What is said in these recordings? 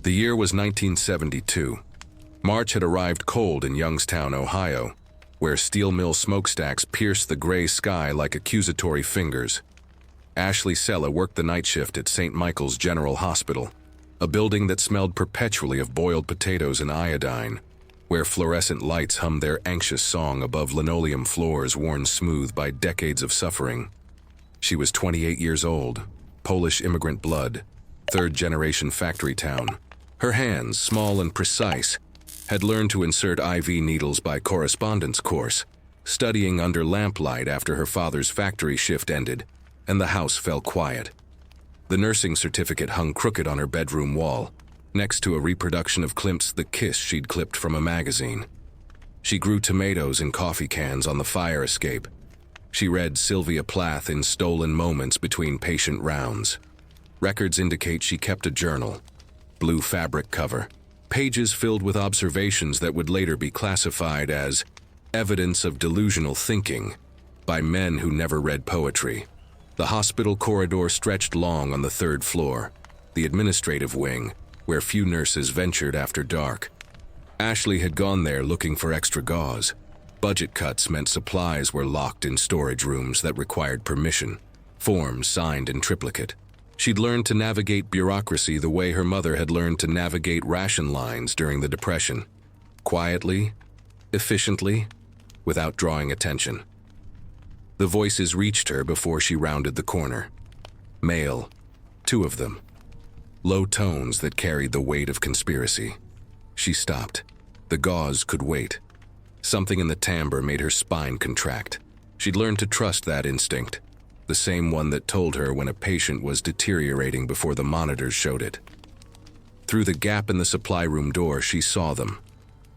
The year was 1972. March had arrived cold in Youngstown, Ohio, where steel mill smokestacks pierced the gray sky like accusatory fingers. Ashley Sella worked the night shift at St. Michael's General Hospital, a building that smelled perpetually of boiled potatoes and iodine, where fluorescent lights hummed their anxious song above linoleum floors worn smooth by decades of suffering. She was 28 years old, Polish immigrant blood, third-generation factory town. Her hands, small and precise, had learned to insert IV needles by correspondence course, studying under lamplight after her father's factory shift ended, and the house fell quiet. The nursing certificate hung crooked on her bedroom wall, next to a reproduction of Klimt's The Kiss she'd clipped from a magazine. She grew tomatoes in coffee cans on the fire escape. She read Sylvia Plath in stolen moments between patient rounds. Records indicate she kept a journal, blue fabric cover, pages filled with observations that would later be classified as evidence of delusional thinking by men who never read poetry. The hospital corridor stretched long on the third floor, the administrative wing, where few nurses ventured after dark. Ashley had gone there looking for extra gauze. Budget cuts meant supplies were locked in storage rooms that required permission, forms signed in triplicate. She'd learned to navigate bureaucracy the way her mother had learned to navigate ration lines during the Depression. Quietly, efficiently, without drawing attention. The voices reached her before she rounded the corner. Male, 2 of them. Low tones that carried the weight of conspiracy. She stopped. The gauze could wait. Something in the timbre made her spine contract. She'd learned to trust that instinct, the same one that told her when a patient was deteriorating before the monitors showed it. Through the gap in the supply room door, she saw them.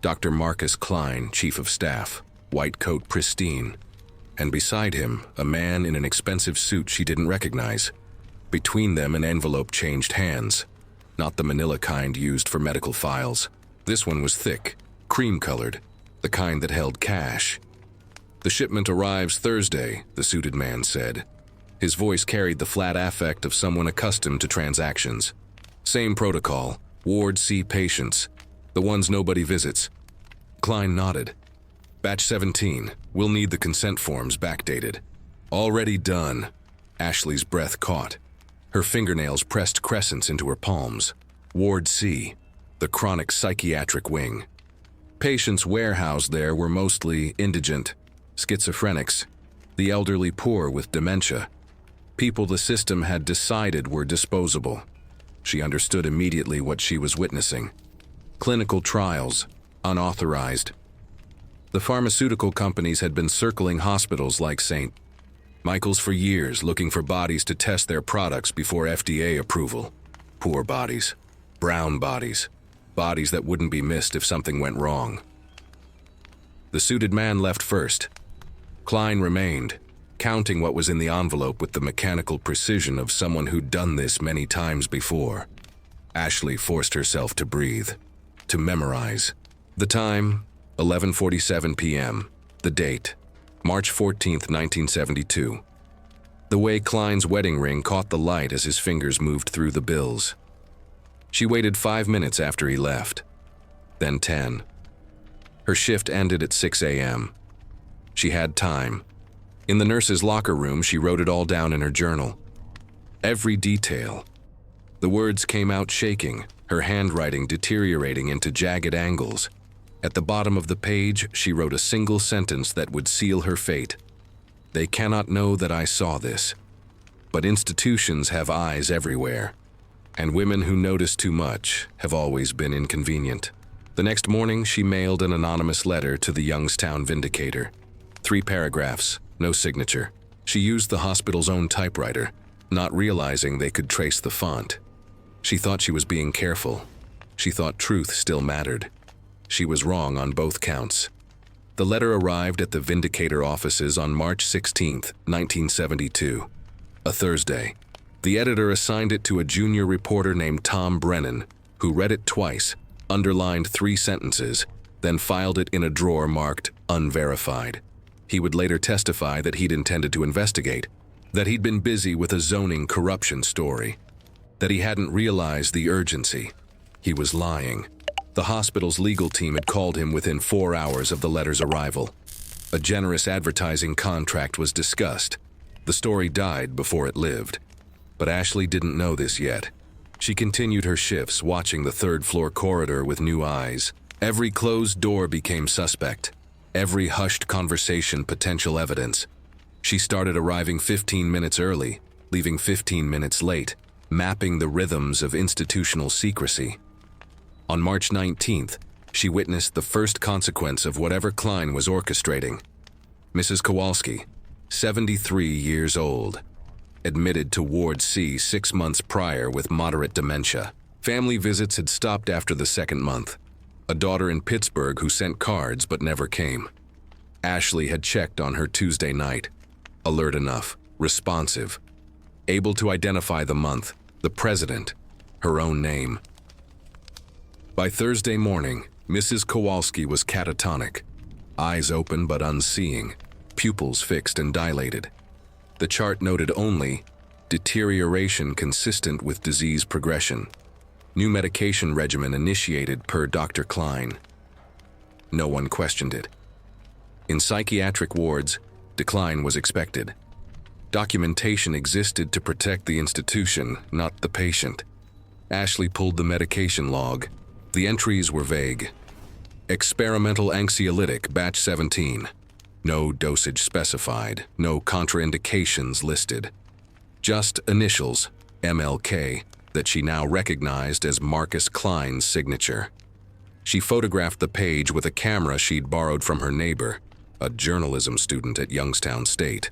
Dr. Marcus Klein, chief of staff, white coat pristine, and beside him, a man in an expensive suit she didn't recognize. Between them, an envelope changed hands, not the manila kind used for medical files. This one was thick, cream-colored, the kind that held cash. "The shipment arrives Thursday," the suited man said. His voice carried the flat affect of someone accustomed to transactions. "Same protocol, Ward C patients, the ones nobody visits." Klein nodded. "Batch 17, we'll need the consent forms backdated." "Already done." Ashley's breath caught. Her fingernails pressed crescents into her palms. Ward C, the chronic psychiatric wing. Patients warehoused there were mostly indigent, schizophrenics, the elderly poor with dementia, people the system had decided were disposable. She understood immediately what she was witnessing. Clinical trials, unauthorized. The pharmaceutical companies had been circling hospitals like St. Michael's for years, looking for bodies to test their products before FDA approval. Poor bodies, brown bodies, bodies that wouldn't be missed if something went wrong. The suited man left first. Klein remained, counting what was in the envelope with the mechanical precision of someone who'd done this many times before. Ashley forced herself to breathe, to memorize. The time, 11:47 p.m. The date, March 14, 1972. The way Klein's wedding ring caught the light as his fingers moved through the bills. She waited 5 minutes after he left, then 10. Her shift ended at 6 a.m. She had time. In the nurse's locker room, she wrote it all down in her journal. Every detail. The words came out shaking, her handwriting deteriorating into jagged angles. At the bottom of the page, she wrote a single sentence that would seal her fate. "They cannot know that I saw this, but institutions have eyes everywhere, and women who notice too much have always been inconvenient." The next morning, she mailed an anonymous letter to the Youngstown Vindicator. 3 paragraphs, no signature. She used the hospital's own typewriter, not realizing they could trace the font. She thought she was being careful. She thought truth still mattered. She was wrong on both counts. The letter arrived at the Vindicator offices on March 16, 1972, a Thursday. The editor assigned it to a junior reporter named Tom Brennan, who read it twice, underlined 3 sentences, then filed it in a drawer marked unverified. He would later testify that he'd intended to investigate, that he'd been busy with a zoning corruption story, that he hadn't realized the urgency. He was lying. The hospital's legal team had called him within 4 hours of the letter's arrival. A generous advertising contract was discussed. The story died before it lived. But Ashley didn't know this yet. She continued her shifts, watching the third-floor corridor with new eyes. Every closed door became suspect. Every hushed conversation potential evidence. She started arriving 15 minutes early, leaving 15 minutes late, mapping the rhythms of institutional secrecy. On March 19th, she witnessed the first consequence of whatever Klein was orchestrating. Mrs. Kowalski, 73 years old, admitted to Ward C 6 months prior with moderate dementia. Family visits had stopped after the second month. A daughter in Pittsburgh who sent cards but never came. Ashley had checked on her Tuesday night. Alert enough, responsive, able to identify the month, the president, her own name. By Thursday morning, Mrs. Kowalski was catatonic, eyes open but unseeing, pupils fixed and dilated. The chart noted only deterioration consistent with disease progression. New medication regimen initiated per Dr. Klein. No one questioned it. In psychiatric wards, decline was expected. Documentation existed to protect the institution, not the patient. Ashley pulled the medication log. The entries were vague. Experimental anxiolytic, batch 17. No dosage specified, no contraindications listed. Just initials, MLK, that she now recognized as Marcus Klein's signature. She photographed the page with a camera she'd borrowed from her neighbor, a journalism student at Youngstown State.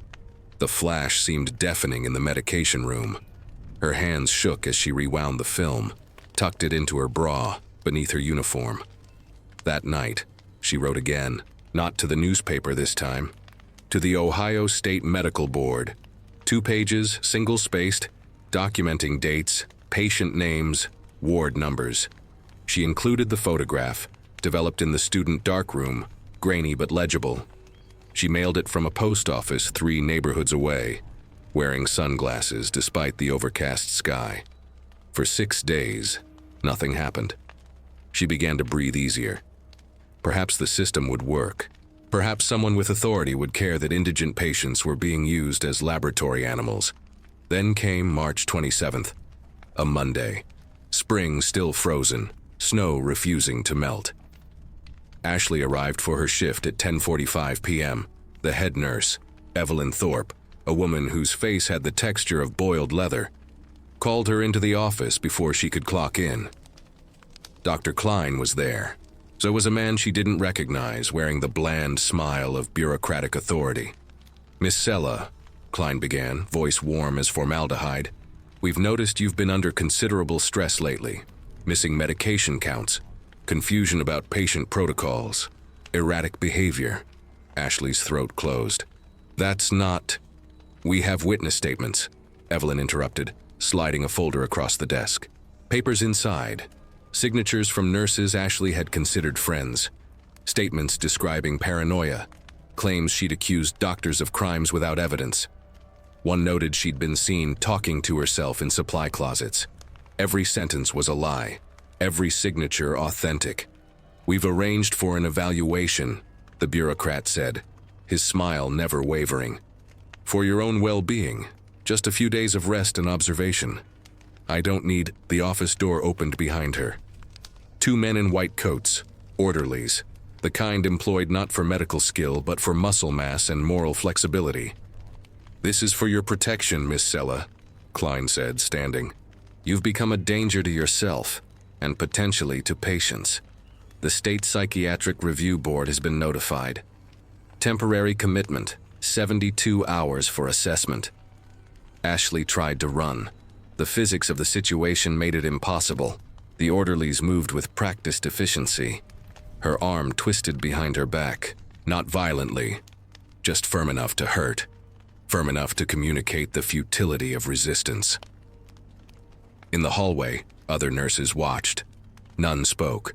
The flash seemed deafening in the medication room. Her hands shook as she rewound the film, tucked it into her bra, beneath her uniform. That night, she wrote again, not to the newspaper this time, to the Ohio State Medical Board. 2 pages, single-spaced, documenting dates, patient names, ward numbers. She included the photograph, developed in the student darkroom, grainy but legible. She mailed it from a post office 3 neighborhoods away, wearing sunglasses despite the overcast sky. For 6 days, nothing happened. She began to breathe easier. Perhaps the system would work. Perhaps someone with authority would care that indigent patients were being used as laboratory animals. Then came March 27th, a Monday. Spring still frozen, snow refusing to melt. Ashley arrived for her shift at 10:45 p.m. The head nurse, Evelyn Thorpe, a woman whose face had the texture of boiled leather, called her into the office before she could clock in. Dr. Klein was there. So was a man she didn't recognize, wearing the bland smile of bureaucratic authority. "Miss Sella," Klein began, voice warm as formaldehyde, "we've noticed you've been under considerable stress lately. Missing medication counts, confusion about patient protocols, erratic behavior." Ashley's throat closed. "That's not—" "We have witness statements," Evelyn interrupted, sliding a folder across the desk. "Papers inside. Signatures from nurses Ashley had considered friends. Statements describing paranoia. Claims she'd accused doctors of crimes without evidence. One noted she'd been seen talking to herself in supply closets. Every sentence was a lie. Every signature authentic. "We've arranged for an evaluation," the bureaucrat said, his smile never wavering. "For your own well-being. Just a few days of rest and observation. I don't need—" The office door opened behind her. 2 men in white coats, orderlies, the kind employed not for medical skill but for muscle mass and moral flexibility. "This is for your protection, Miss Sella," Klein said, standing. "You've become a danger to yourself and potentially to patients. The State Psychiatric Review Board has been notified. Temporary commitment, 72 hours for assessment." Ashley tried to run. The physics of the situation made it impossible. The orderlies moved with practiced efficiency. Her arm twisted behind her back, not violently, just firm enough to hurt, firm enough to communicate the futility of resistance. In the hallway, other nurses watched. None spoke.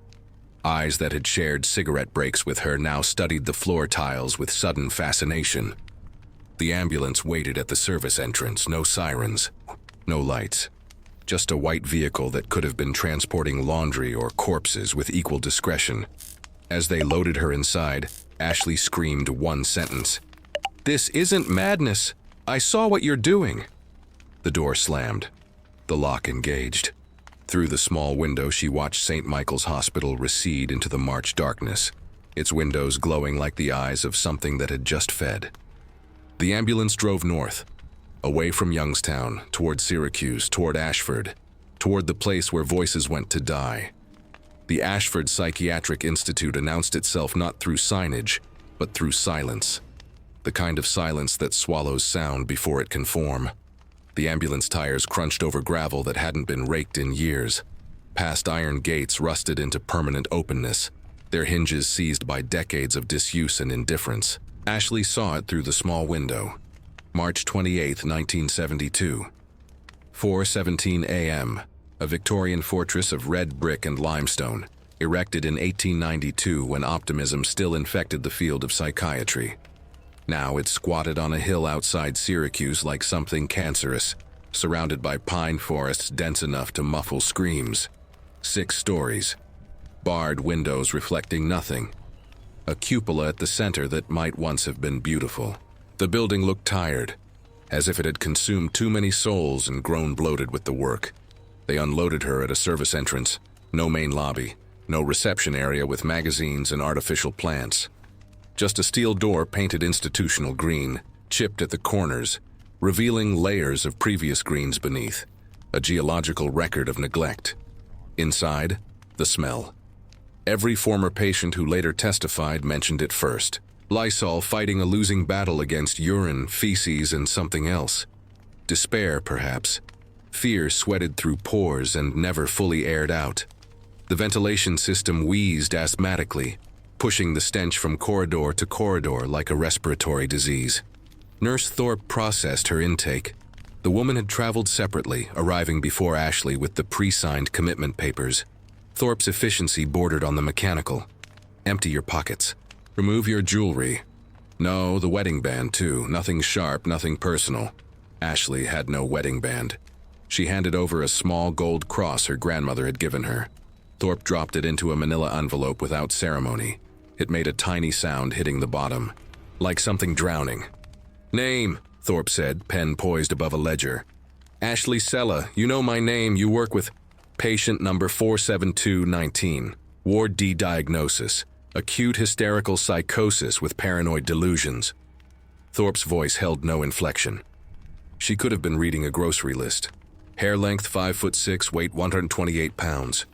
Eyes that had shared cigarette breaks with her now studied the floor tiles with sudden fascination. The ambulance waited at the service entrance, no sirens, no lights. just a white vehicle that could have been transporting laundry or corpses with equal discretion. As they loaded her inside, Ashley screamed one sentence. "This isn't madness! I saw what you're doing!" The door slammed. The lock engaged. Through the small window, she watched St. Michael's Hospital recede into the March darkness, its windows glowing like the eyes of something that had just fed. The ambulance drove north, away from Youngstown, toward Syracuse, toward Ashford, toward the place where voices went to die. The Ashford Psychiatric Institute announced itself not through signage, but through silence. The kind of silence that swallows sound before it can form. The ambulance tires crunched over gravel that hadn't been raked in years. Past iron gates rusted into permanent openness, their hinges seized by decades of disuse and indifference. Ashley saw it through the small window. March 28, 1972. 4:17 a.m. A Victorian fortress of red brick and limestone, erected in 1892 when optimism still infected the field of psychiatry. Now it squatted on a hill outside Syracuse like something cancerous, surrounded by pine forests dense enough to muffle screams. 6 stories. Barred windows reflecting nothing. A cupola at the center that might once have been beautiful. The building looked tired, as if it had consumed too many souls and grown bloated with the work. They unloaded her at a service entrance. No main lobby, no reception area with magazines and artificial plants. Just a steel door painted institutional green, chipped at the corners, revealing layers of previous greens beneath, a geological record of neglect. Inside, the smell. Every former patient who later testified mentioned it first. Lysol fighting a losing battle against urine, feces, and something else. Despair, perhaps. Fear sweated through pores and never fully aired out. The ventilation system wheezed asthmatically, pushing the stench from corridor to corridor like a respiratory disease. Nurse Thorpe processed her intake. The woman had traveled separately, arriving before Ashley with the pre-signed commitment papers. Thorpe's efficiency bordered on the mechanical. Empty your pockets. Remove your jewelry. No, the wedding band too. Nothing sharp, nothing personal. Ashley had no wedding band. She handed over a small gold cross her grandmother had given her. Thorpe dropped it into a manila envelope without ceremony. It made a tiny sound hitting the bottom, like something drowning. "Name," Thorpe said, pen poised above a ledger. "Ashley Sella, you know my name, you work with patient number 47219. Ward D diagnosis, acute hysterical psychosis with paranoid delusions." Thorpe's voice held no inflection. She could have been reading a grocery list. Hair length 5'6", weight 128 pounds.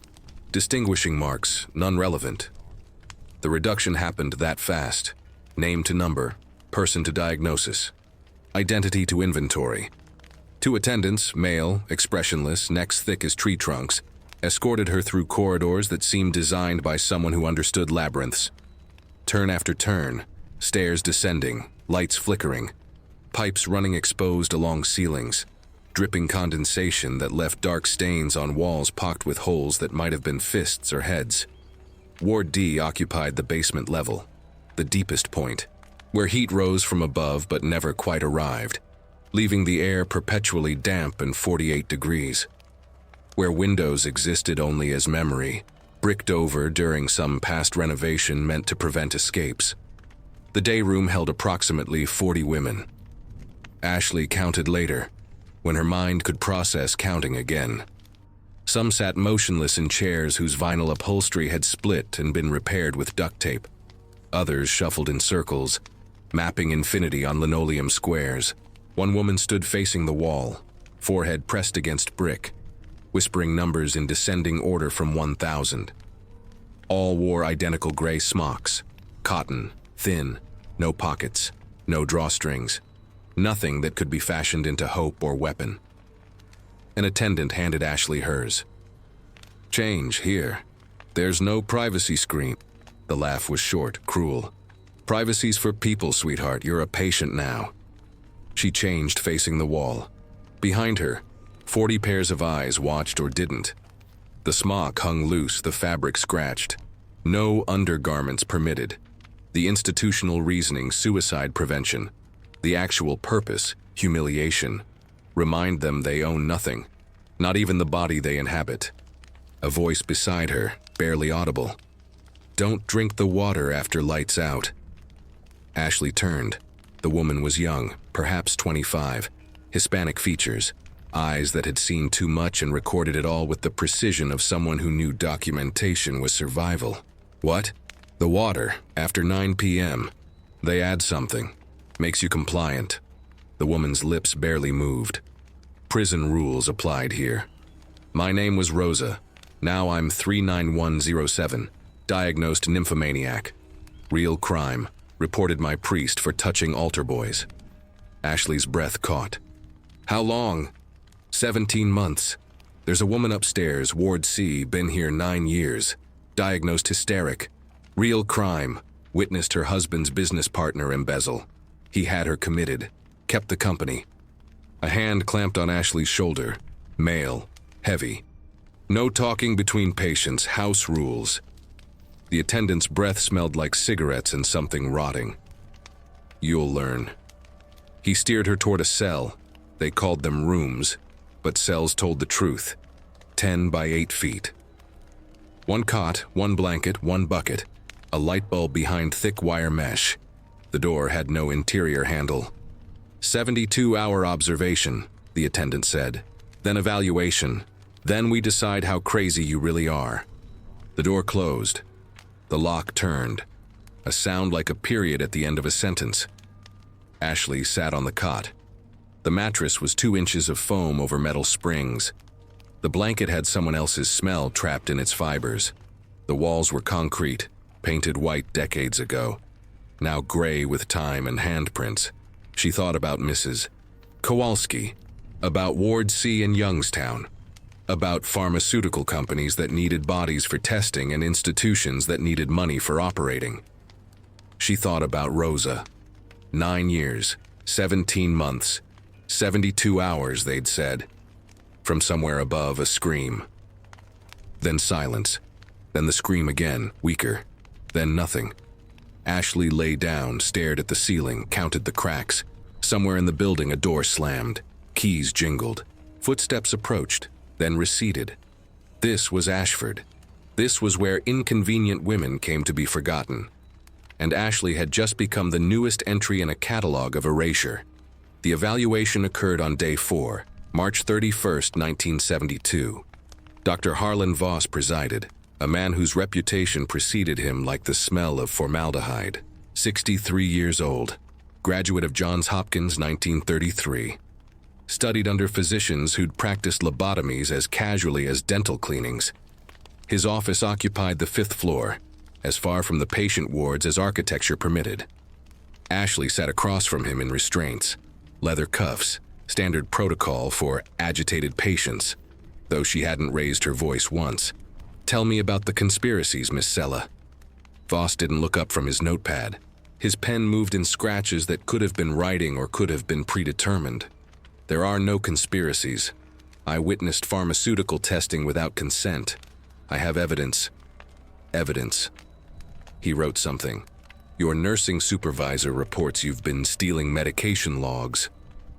Distinguishing marks, none relevant. The reduction happened that fast. Name to number, person to diagnosis, identity to inventory. 2 attendants, male, expressionless, necks thick as tree trunks, escorted her through corridors that seemed designed by someone who understood labyrinths. Turn after turn, stairs descending, lights flickering, pipes running exposed along ceilings, dripping condensation that left dark stains on walls pocked with holes that might have been fists or heads. Ward D occupied the basement level, the deepest point, where heat rose from above but never quite arrived, leaving the air perpetually damp and 48 degrees. Where windows existed only as memory, bricked over during some past renovation meant to prevent escapes. The day room held approximately 40 women. Ashley counted later, when her mind could process counting again. Some sat motionless in chairs whose vinyl upholstery had split and been repaired with duct tape. Others shuffled in circles, mapping infinity on linoleum squares. One woman stood facing the wall, forehead pressed against brick, whispering numbers in descending order from 1,000. All wore identical gray smocks, cotton, thin, no pockets, no drawstrings, nothing that could be fashioned into hope or weapon. An attendant handed Ashley hers. "Change, here. There's no privacy screen." The laugh was short, cruel. "Privacy's for people, sweetheart. You're a patient now." She changed, facing the wall. Behind her, 40 pairs of eyes watched or didn't. The smock hung loose, the fabric scratched. No undergarments permitted. The institutional reasoning, suicide prevention. The actual purpose, humiliation. Remind them they own nothing. Not even the body they inhabit. A voice beside her, barely audible. Don't drink the water after lights out. Ashley turned. The woman was young, perhaps 25. Hispanic features, eyes that had seen too much and recorded it all with the precision of someone who knew documentation was survival. What? The water, after 9 p.m. They add something. Makes you compliant. The woman's lips barely moved. Prison rules applied here. My name was Rosa. Now I'm 39107. Diagnosed nymphomaniac. Real crime. Reported my priest for touching altar boys. Ashley's breath caught. How long? 17 months. There's a woman upstairs, Ward C, been here 9 years. Diagnosed hysteric. Real crime. Witnessed her husband's business partner embezzle. He had her committed. Kept the company. A hand clamped on Ashley's shoulder. Male. Heavy. No talking between patients. House rules. The attendant's breath smelled like cigarettes and something rotting. You'll learn. He steered her toward a cell. They called them rooms, but cells told the truth. 10 by 8 feet. One cot, one blanket, one bucket. A light bulb behind thick wire mesh. The door had no interior handle. 72-hour observation, the attendant said. Then evaluation. Then we decide how crazy you really are. The door closed. The lock turned. A sound like a period at the end of a sentence. Ashley sat on the cot. The mattress was 2 inches of foam over metal springs. The blanket had someone else's smell trapped in its fibers. The walls were concrete, painted white decades ago, now gray with time and handprints. She thought about Mrs. Kowalski, about Ward C in Youngstown, about pharmaceutical companies that needed bodies for testing and institutions that needed money for operating. She thought about Rosa. 9 years, 17 months, 72 hours, they'd said. From somewhere above, a scream. Then silence. Then the scream again, weaker. Then nothing. Ashley lay down, stared at the ceiling, counted the cracks. Somewhere in the building, a door slammed. Keys jingled. Footsteps approached, then receded. This was Ashford. This was where inconvenient women came to be forgotten. And Ashley had just become the newest entry in a catalog of erasure. The evaluation occurred on day 4, March 31st, 1972. Dr. Harlan Voss presided, a man whose reputation preceded him like the smell of formaldehyde. 63 years old, graduate of Johns Hopkins, 1933. Studied under physicians who'd practiced lobotomies as casually as dental cleanings. His office occupied the 5th floor, as far from the patient wards as architecture permitted. Ashley sat across from him in restraints, leather cuffs, standard protocol for agitated patients, though she hadn't raised her voice once. Tell me about the conspiracies, Miss Sella. Voss didn't look up from his notepad. His pen moved in scratches that could have been writing or could have been predetermined. There are no conspiracies. I witnessed pharmaceutical testing without consent. I have evidence. Evidence. He wrote something. Your nursing supervisor reports you've been stealing medication logs,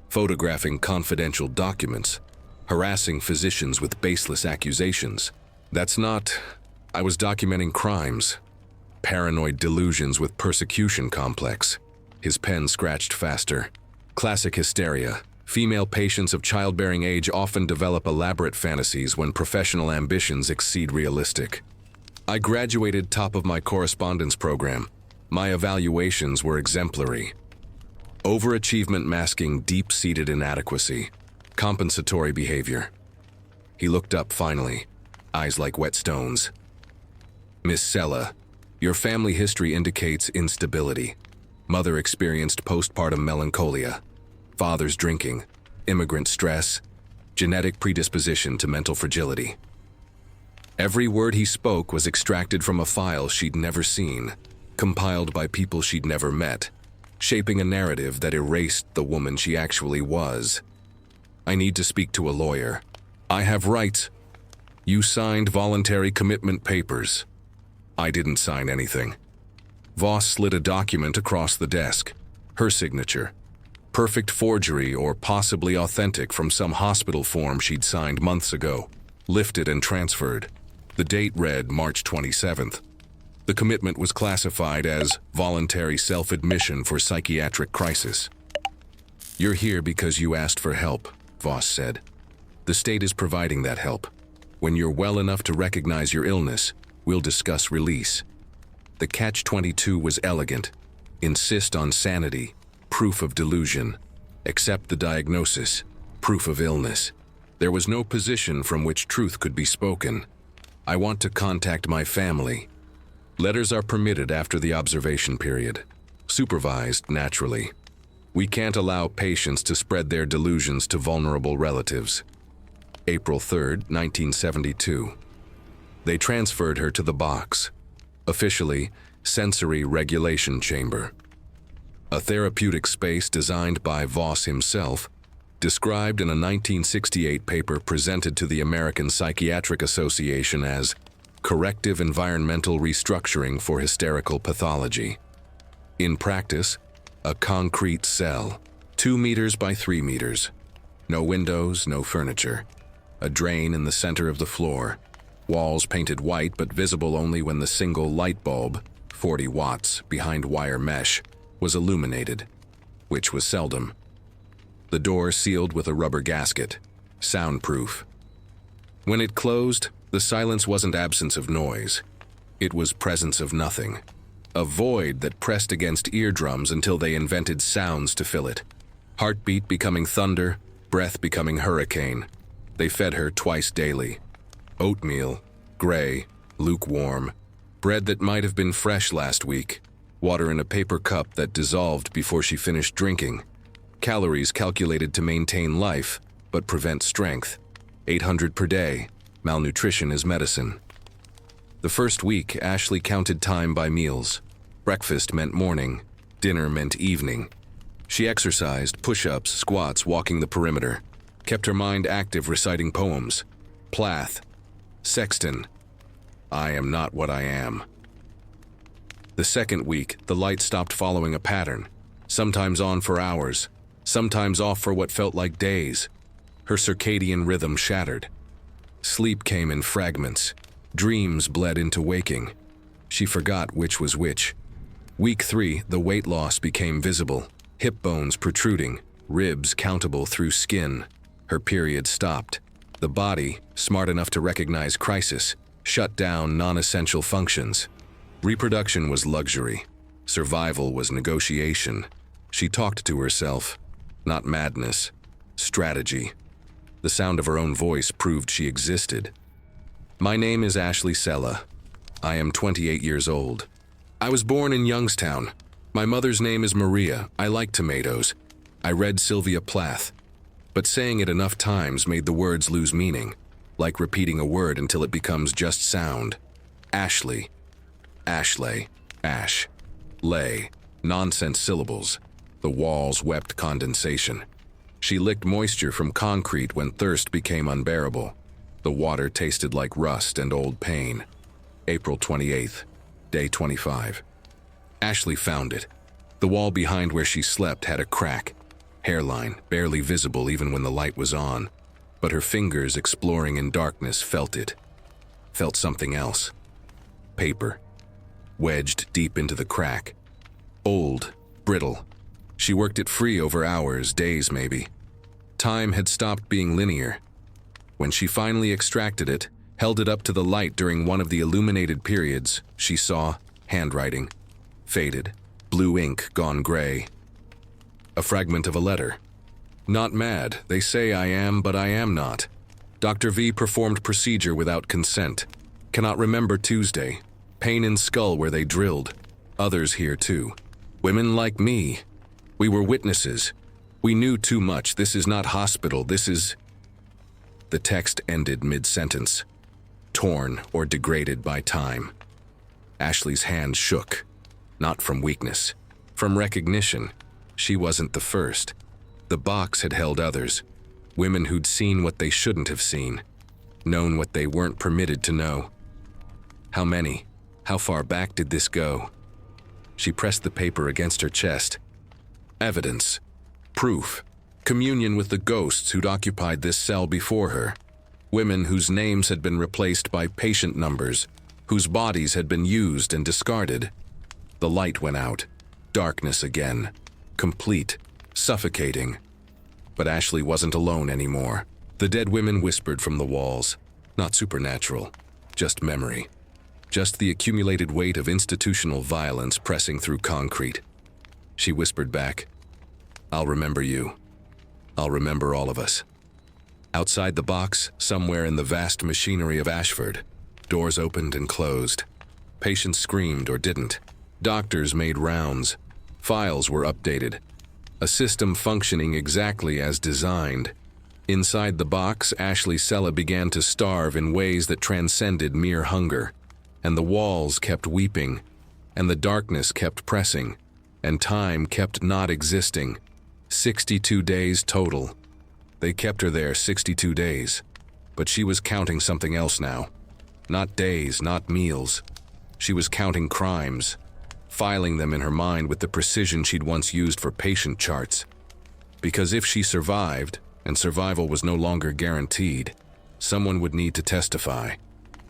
photographing confidential documents, harassing physicians with baseless accusations. That's not... I was documenting crimes. Paranoid delusions with persecution complex. His pen scratched faster. Classic hysteria. Female patients of childbearing age often develop elaborate fantasies when professional ambitions exceed realistic. I graduated top of my correspondence program. My evaluations were exemplary. Overachievement masking deep-seated inadequacy. Compensatory behavior. He looked up finally, eyes like wet stones. Miss Sella, your family history indicates instability. Mother experienced postpartum melancholia. Father's drinking, immigrant stress, genetic predisposition to mental fragility. Every word he spoke was extracted from a file she'd never seen, compiled by people she'd never met, shaping a narrative that erased the woman she actually was. I need to speak to a lawyer. I have rights. You signed voluntary commitment papers. I didn't sign anything. Voss slid a document across the desk. Her signature. Perfect forgery or possibly authentic from some hospital form she'd signed months ago. Lifted and transferred. The date read March 27th. The commitment was classified as voluntary self-admission for psychiatric crisis. "You're here because you asked for help," Voss said. "The state is providing that help. When you're well enough to recognize your illness, we'll discuss release." The catch-22 was elegant. Insist on sanity, proof of delusion. Accept the diagnosis, proof of illness. There was no position from which truth could be spoken. "I want to contact my family." Letters are permitted after the observation period. Supervised, naturally. "We can't allow patients to spread their delusions to vulnerable relatives." April 3rd, 1972. They transferred her to the box. Officially, Sensory Regulation Chamber. A therapeutic space designed by Voss himself, described in a 1968 paper presented to the American Psychiatric Association as corrective environmental restructuring for hysterical pathology. In practice, a concrete cell, 2 meters by 3 meters. No windows, no furniture. A drain in the center of the floor. Walls painted white but visible only when the single light bulb, 40 watts, behind wire mesh, was illuminated, which was seldom. The door sealed with a rubber gasket, soundproof. When it closed, the silence wasn't absence of noise. It was presence of nothing. A void that pressed against eardrums until they invented sounds to fill it. Heartbeat becoming thunder, breath becoming hurricane. They fed her twice daily. Oatmeal, gray, lukewarm. Bread that might have been fresh last week. Water in a paper cup that dissolved before she finished drinking. Calories calculated to maintain life, but prevent strength. 800 per day. Malnutrition is medicine. The first week, Ashley counted time by meals. Breakfast meant morning. Dinner meant evening. She exercised, push-ups, squats, walking the perimeter. Kept her mind active reciting poems. Plath. Sexton. "I am not what I am." The second week, the light stopped following a pattern. Sometimes on for hours. Sometimes off for what felt like days. Her circadian rhythm shattered. Sleep came in fragments. Dreams bled into waking. She forgot which was which. Week 3, the weight loss became visible. Hip bones protruding, ribs countable through skin. Her period stopped. The body, smart enough to recognize crisis, shut down non-essential functions. Reproduction was luxury. Survival was negotiation. She talked to herself. Not madness. Strategy. The sound of her own voice proved she existed. "My name is Ashley Sella. I am 28 years old. I was born in Youngstown. My mother's name is Maria. I like tomatoes. I read Sylvia Plath. But saying it enough times made the words lose meaning, like repeating a word until it becomes just sound. Ashley. Ashley. Ash. Lay. Nonsense syllables. The walls wept condensation. She licked moisture from concrete when thirst became unbearable. The water tasted like rust and old pain. April 28th, day 25. Ashley found it. The wall behind where she slept had a crack. Hairline, barely visible even when the light was on. But her fingers, exploring in darkness, felt it. Felt something else. Paper. Wedged deep into the crack. Old, brittle. She worked it free over hours, days maybe. Time had stopped being linear. When she finally extracted it, held it up to the light during one of the illuminated periods, she saw handwriting. Faded. Blue ink gone gray. A fragment of a letter. "Not mad. They say I am, but I am not. Dr. V performed procedure without consent. Cannot remember Tuesday. Pain in skull where they drilled. Others here too. Women like me. We were witnesses. We knew too much. This is not hospital. This is..." The text ended mid-sentence. Torn or degraded by time. Ashley's hand shook. Not from weakness. From recognition. She wasn't the first. The box had held others. Women who'd seen what they shouldn't have seen. Known what they weren't permitted to know. How many? How far back did this go? She pressed the paper against her chest. Evidence. Proof. Communion with the ghosts who'd occupied this cell before her. Women whose names had been replaced by patient numbers, whose bodies had been used and discarded. The light went out. Darkness again. Complete. Suffocating. But Ashley wasn't alone anymore. The dead women whispered from the walls. Not supernatural. Just memory. Just the accumulated weight of institutional violence pressing through concrete. She whispered back, "I'll remember you. I'll remember all of us." Outside the box, somewhere in the vast machinery of Ashford, doors opened and closed. Patients screamed or didn't. Doctors made rounds. Files were updated. A system functioning exactly as designed. Inside the box, Ashley Sella began to starve in ways that transcended mere hunger. And the walls kept weeping, and the darkness kept pressing, and time kept not existing. 62 days total. They kept her there 62 days. But she was counting something else now. Not days, not meals. She was counting crimes, filing them in her mind with the precision she'd once used for patient charts. Because if she survived, and survival was no longer guaranteed, someone would need to testify.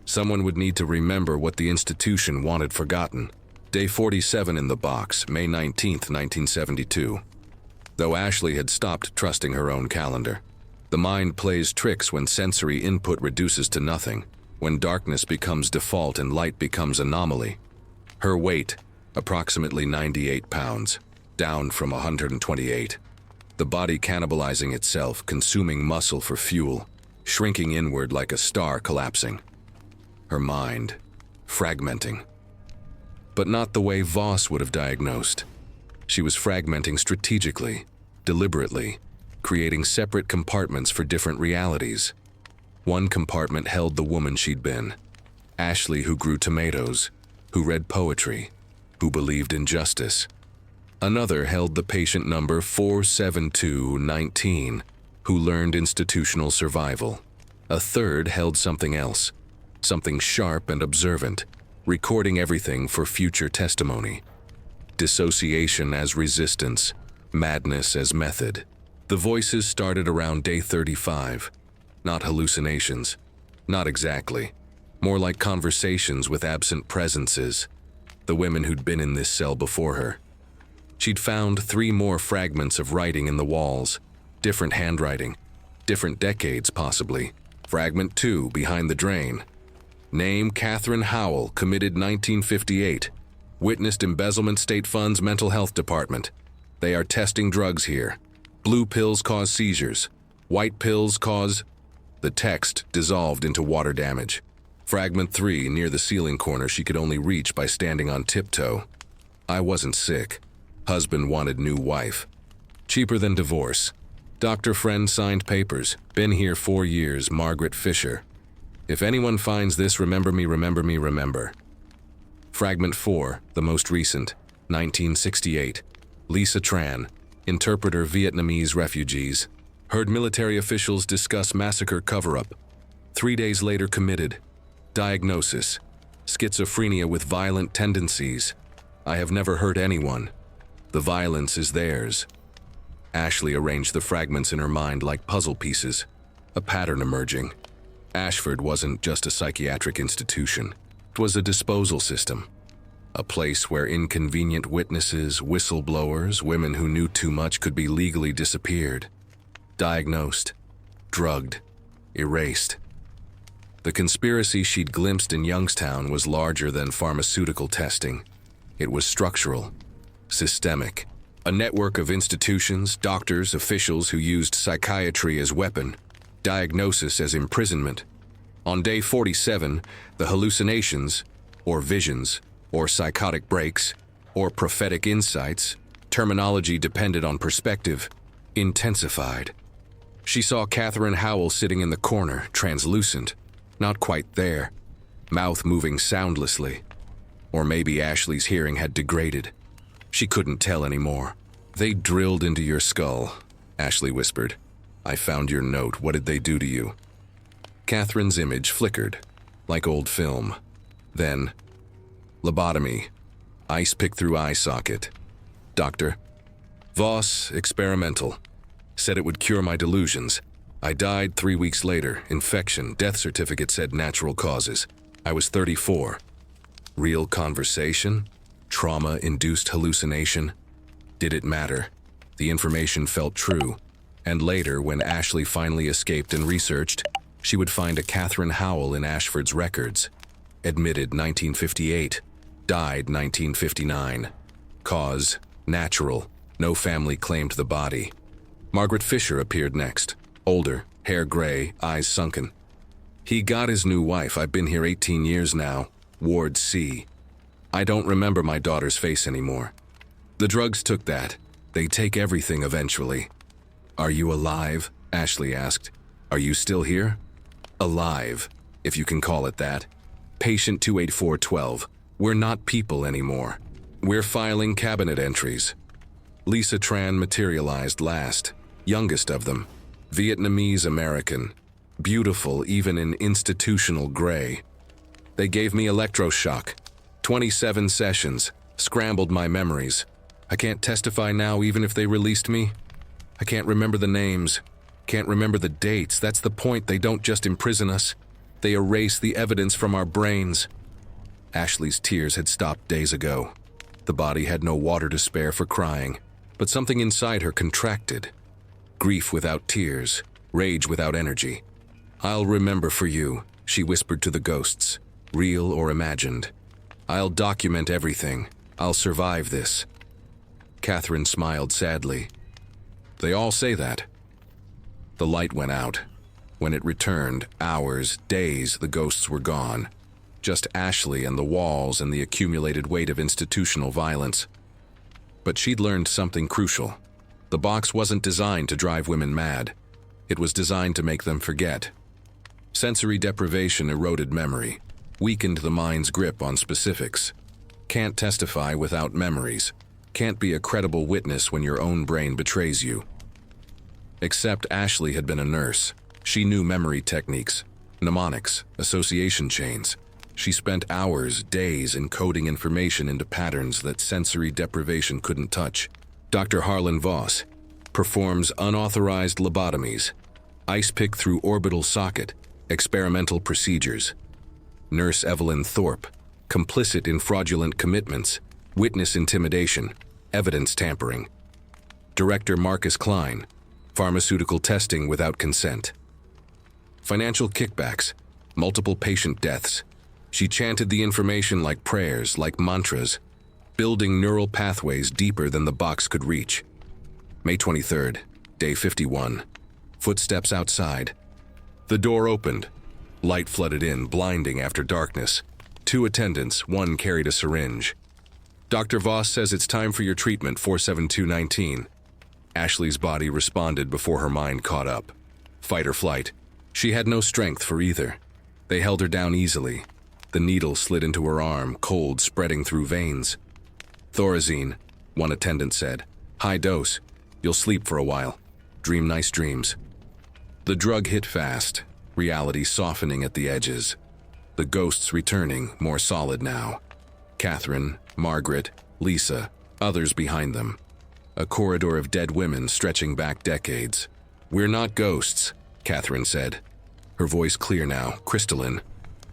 Someone would need to remember what the institution wanted forgotten. Day 47 in the box, May 19th, 1972. Though Ashley had stopped trusting her own calendar. The mind plays tricks when sensory input reduces to nothing, when darkness becomes default and light becomes anomaly. Her weight, approximately 98 pounds, down from 128. The body cannibalizing itself, consuming muscle for fuel, shrinking inward like a star collapsing. Her mind, fragmenting. But not the way Voss would have diagnosed. She was fragmenting strategically, deliberately, creating separate compartments for different realities. One compartment held the woman she'd been. Ashley, who grew tomatoes, who read poetry, who believed in justice. Another held the patient number 47219, who learned institutional survival. A third held something else, something sharp and observant, recording everything for future testimony. Dissociation as resistance, madness as method. The voices started around day 35. Not hallucinations. Not exactly. More like conversations with absent presences. The women who'd been in this cell before her. She'd found 3 more fragments of writing in the walls. Different handwriting. Different decades, possibly. Fragment 2, behind the drain. Name Catherine Howell, committed 1958. Witnessed embezzlement, state funds, mental health department. They are testing drugs here. Blue pills cause seizures. White pills cause... The text dissolved into water damage. Fragment 3, near the ceiling corner she could only reach by standing on tiptoe. I wasn't sick. Husband wanted new wife. Cheaper than divorce. Doctor friend signed papers. Been here 4 years, Margaret Fisher. If anyone finds this, remember me, remember me, remember. Fragment 4, the most recent, 1968. Lisa Tran, interpreter Vietnamese refugees. Heard military officials discuss massacre cover-up. 3 days later committed. Diagnosis: schizophrenia with violent tendencies. I have never hurt anyone. The violence is theirs. Ashley arranged the fragments in her mind like puzzle pieces, a pattern emerging. Ashford wasn't just a psychiatric institution. It was a disposal system. A place where inconvenient witnesses, whistleblowers, women who knew too much could be legally disappeared. Diagnosed, drugged, erased. The conspiracy she'd glimpsed in Youngstown was larger than pharmaceutical testing. It was structural, systemic. A network of institutions, doctors, officials who used psychiatry as weapon, diagnosis as imprisonment. On day 47, the hallucinations, or visions, or psychotic breaks, or prophetic insights, terminology depended on perspective, intensified. She saw Catherine Howell sitting in the corner, translucent, not quite there, mouth moving soundlessly. Or maybe Ashley's hearing had degraded. She couldn't tell anymore. They drilled into your skull, Ashley whispered. I found your note. What did they do to you? Catherine's image flickered, like old film. Then, lobotomy. Ice pick through eye socket. Doctor, Voss, experimental. Said it would cure my delusions. I died 3 weeks later. Infection. Death certificate said natural causes. I was 34. Real conversation? Trauma-induced hallucination? Did it matter? The information felt true. And later, when Ashley finally escaped and researched, she would find a Catherine Howell in Ashford's records. Admitted 1958. Died 1959. Cause, natural. No family claimed the body. Margaret Fisher appeared next. Older, hair gray, eyes sunken. He got his new wife. I've been here 18 years now. Ward C. I don't remember my daughter's face anymore. The drugs took that. They take everything eventually. Are you alive? Ashley asked. Are you still here? Alive, if you can call it that. Patient 28412. We're not people anymore. We're filing cabinet entries. Lisa Tran materialized last, youngest of them. Vietnamese American. Beautiful even in institutional gray. They gave me electroshock. 27 sessions. Scrambled my memories. I can't testify now even if they released me. I can't remember the names. Can't remember the dates. That's the point. They don't just imprison us. They erase the evidence from our brains. Ashley's tears had stopped days ago. The body had no water to spare for crying, but something inside her contracted. Grief without tears, rage without energy. I'll remember for you, she whispered to the ghosts, real or imagined. I'll document everything. I'll survive this. Catherine smiled sadly. They all say that. The light went out. When it returned, hours, days, the ghosts were gone. Just Ashley and the walls and the accumulated weight of institutional violence. But she'd learned something crucial. The box wasn't designed to drive women mad. It was designed to make them forget. Sensory deprivation eroded memory, weakened the mind's grip on specifics. Can't testify without memories. Can't be a credible witness when your own brain betrays you. Except Ashley had been a nurse. She knew memory techniques, mnemonics, association chains. She spent hours, days encoding information into patterns that sensory deprivation couldn't touch. Dr. Harlan Voss performs unauthorized lobotomies, ice pick through orbital socket, experimental procedures. Nurse Evelyn Thorpe, complicit in fraudulent commitments, witness intimidation, evidence tampering. Director Marcus Klein, pharmaceutical testing without consent. Financial kickbacks, multiple patient deaths. She chanted the information like prayers, like mantras, building neural pathways deeper than the box could reach. May 23rd, day 51. Footsteps outside. The door opened. Light flooded in, blinding after darkness. 2 attendants, one carried a syringe. Dr. Voss says it's time for your treatment, 47219. Ashley's body responded before her mind caught up. Fight or flight. She had no strength for either. They held her down easily. The needle slid into her arm, cold spreading through veins. Thorazine, one attendant said. High dose. You'll sleep for a while. Dream nice dreams. The drug hit fast, reality softening at the edges. The ghosts returning, more solid now. Catherine, Margaret, Lisa, others behind them. A corridor of dead women stretching back decades. We're not ghosts, Catherine said. Her voice clear now, crystalline.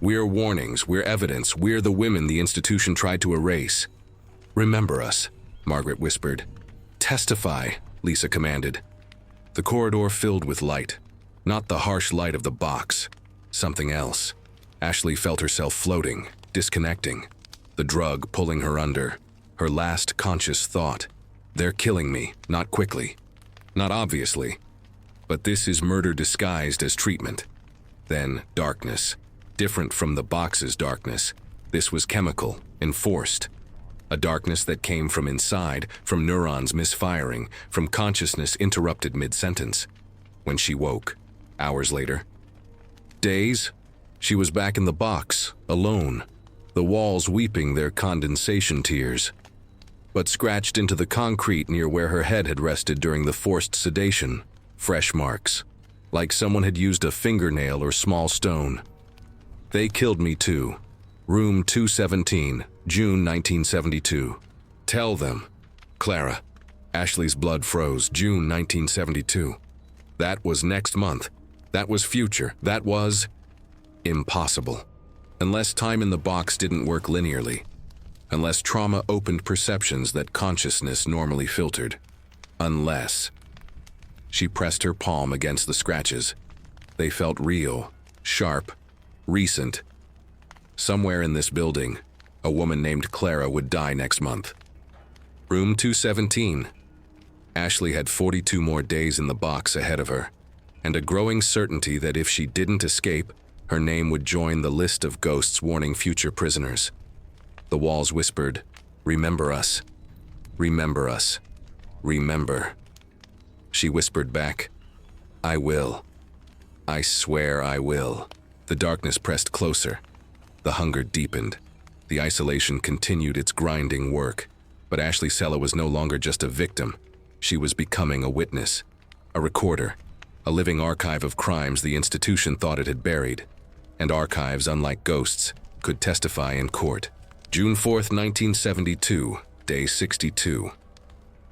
We're warnings, we're evidence, we're the women the institution tried to erase. Remember us, Margaret whispered. Testify, Lisa commanded. The corridor filled with light. Not the harsh light of the box. Something else. Ashley felt herself floating, disconnecting. The drug pulling her under. Her last conscious thought. They're killing me, not quickly. Not obviously. But this is murder disguised as treatment. Then darkness. Different from the box's darkness. This was chemical, enforced. A darkness that came from inside, from neurons misfiring, from consciousness interrupted mid-sentence. When she woke, hours later. Days? She was back in the box, alone. The walls weeping their condensation tears. But scratched into the concrete near where her head had rested during the forced sedation. Fresh marks. Like someone had used a fingernail or small stone. They killed me too. Room 217, June 1972. Tell them, Clara. Ashley's blood froze. June 1972. That was next month. That was future. That was impossible. Unless time in the box didn't work linearly. Unless trauma opened perceptions that consciousness normally filtered. Unless. She pressed her palm against the scratches. They felt real, sharp, recent. Somewhere in this building, a woman named Clara would die next month. Room 217. Ashley had 42 more days in the box ahead of her, and a growing certainty that if she didn't escape, her name would join the list of ghosts warning future prisoners. The walls whispered, "Remember us. Remember us. Remember." She whispered back, "I will. I swear I will." The darkness pressed closer. The hunger deepened. The isolation continued its grinding work. But Ashley Sella was no longer just a victim. She was becoming a witness, a recorder, a living archive of crimes the institution thought it had buried. And archives, unlike ghosts, could testify in court. June 4th, 1972, day 62.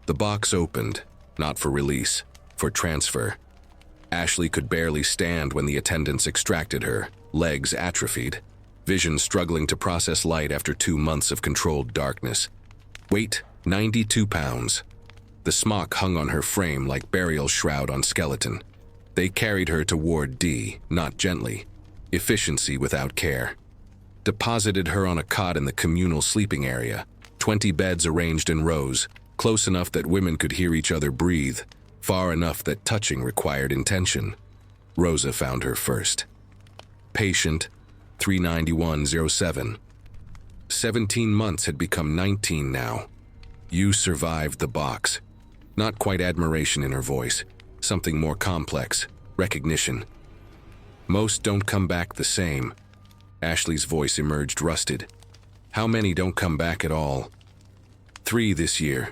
The box opened, not for release, for transfer. Ashley could barely stand when the attendants extracted her, legs atrophied, vision struggling to process light after 2 months of controlled darkness. Weight, 92 pounds. The smock hung on her frame like burial shroud on skeleton. They carried her to Ward D, not gently. Efficiency without care. Deposited her on a cot in the communal sleeping area, 20 beds arranged in rows, close enough that women could hear each other breathe, far enough that touching required intention. Rosa found her first. Patient, 39107. 17 months had become 19 now. You survived the box. Not quite admiration in her voice, something more complex, recognition. Most don't come back the same. Ashley's voice emerged rusted. How many don't come back at all? 3 this year.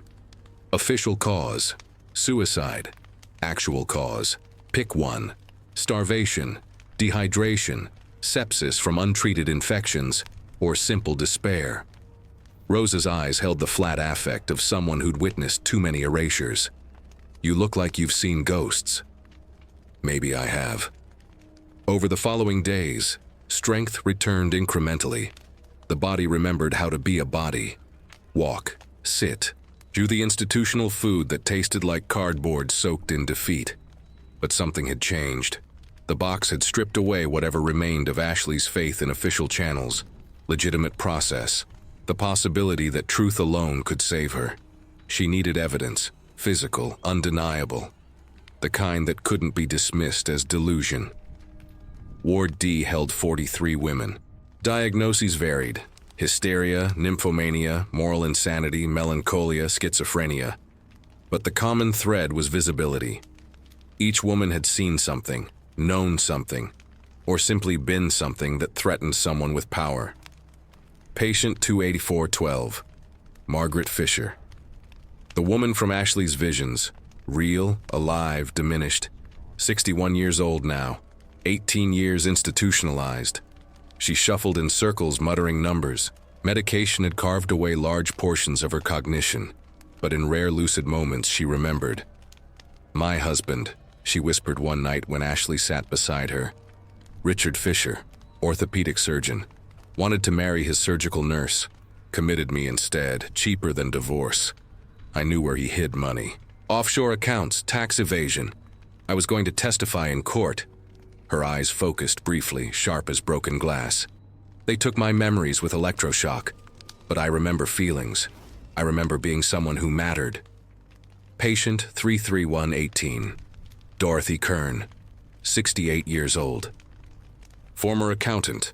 Official cause, suicide. Actual cause, pick one. Starvation, dehydration, sepsis from untreated infections, or simple despair. Rosa's eyes held the flat affect of someone who'd witnessed too many erasures. You look like you've seen ghosts. Maybe I have. Over the following days, strength returned incrementally. The body remembered how to be a body. Walk, sit, chew the institutional food that tasted like cardboard soaked in defeat. But something had changed. The box had stripped away whatever remained of Ashley's faith in official channels, legitimate process, the possibility that truth alone could save her. She needed evidence, physical, undeniable, the kind that couldn't be dismissed as delusion. Ward D held 43 women. Diagnoses varied: hysteria, nymphomania, moral insanity, melancholia, schizophrenia. But the common thread was visibility. Each woman had seen something, known something, or simply been something that threatened someone with power. Patient 28412, Margaret Fisher. The woman from Ashley's visions, real, alive, diminished, 61 years old now, 18 years institutionalized. She shuffled in circles, muttering numbers. Medication had carved away large portions of her cognition, but in rare lucid moments she remembered. "My husband," she whispered one night when Ashley sat beside her. "Richard Fisher, orthopedic surgeon, wanted to marry his surgical nurse. Committed me instead, cheaper than divorce. I knew where he hid money. Offshore accounts, tax evasion. I was going to testify in court." Her eyes focused briefly, sharp as broken glass. "They took my memories with electroshock, but I remember feelings. I remember being someone who mattered." Patient 33118, Dorothy Kern, 68 years old. Former accountant.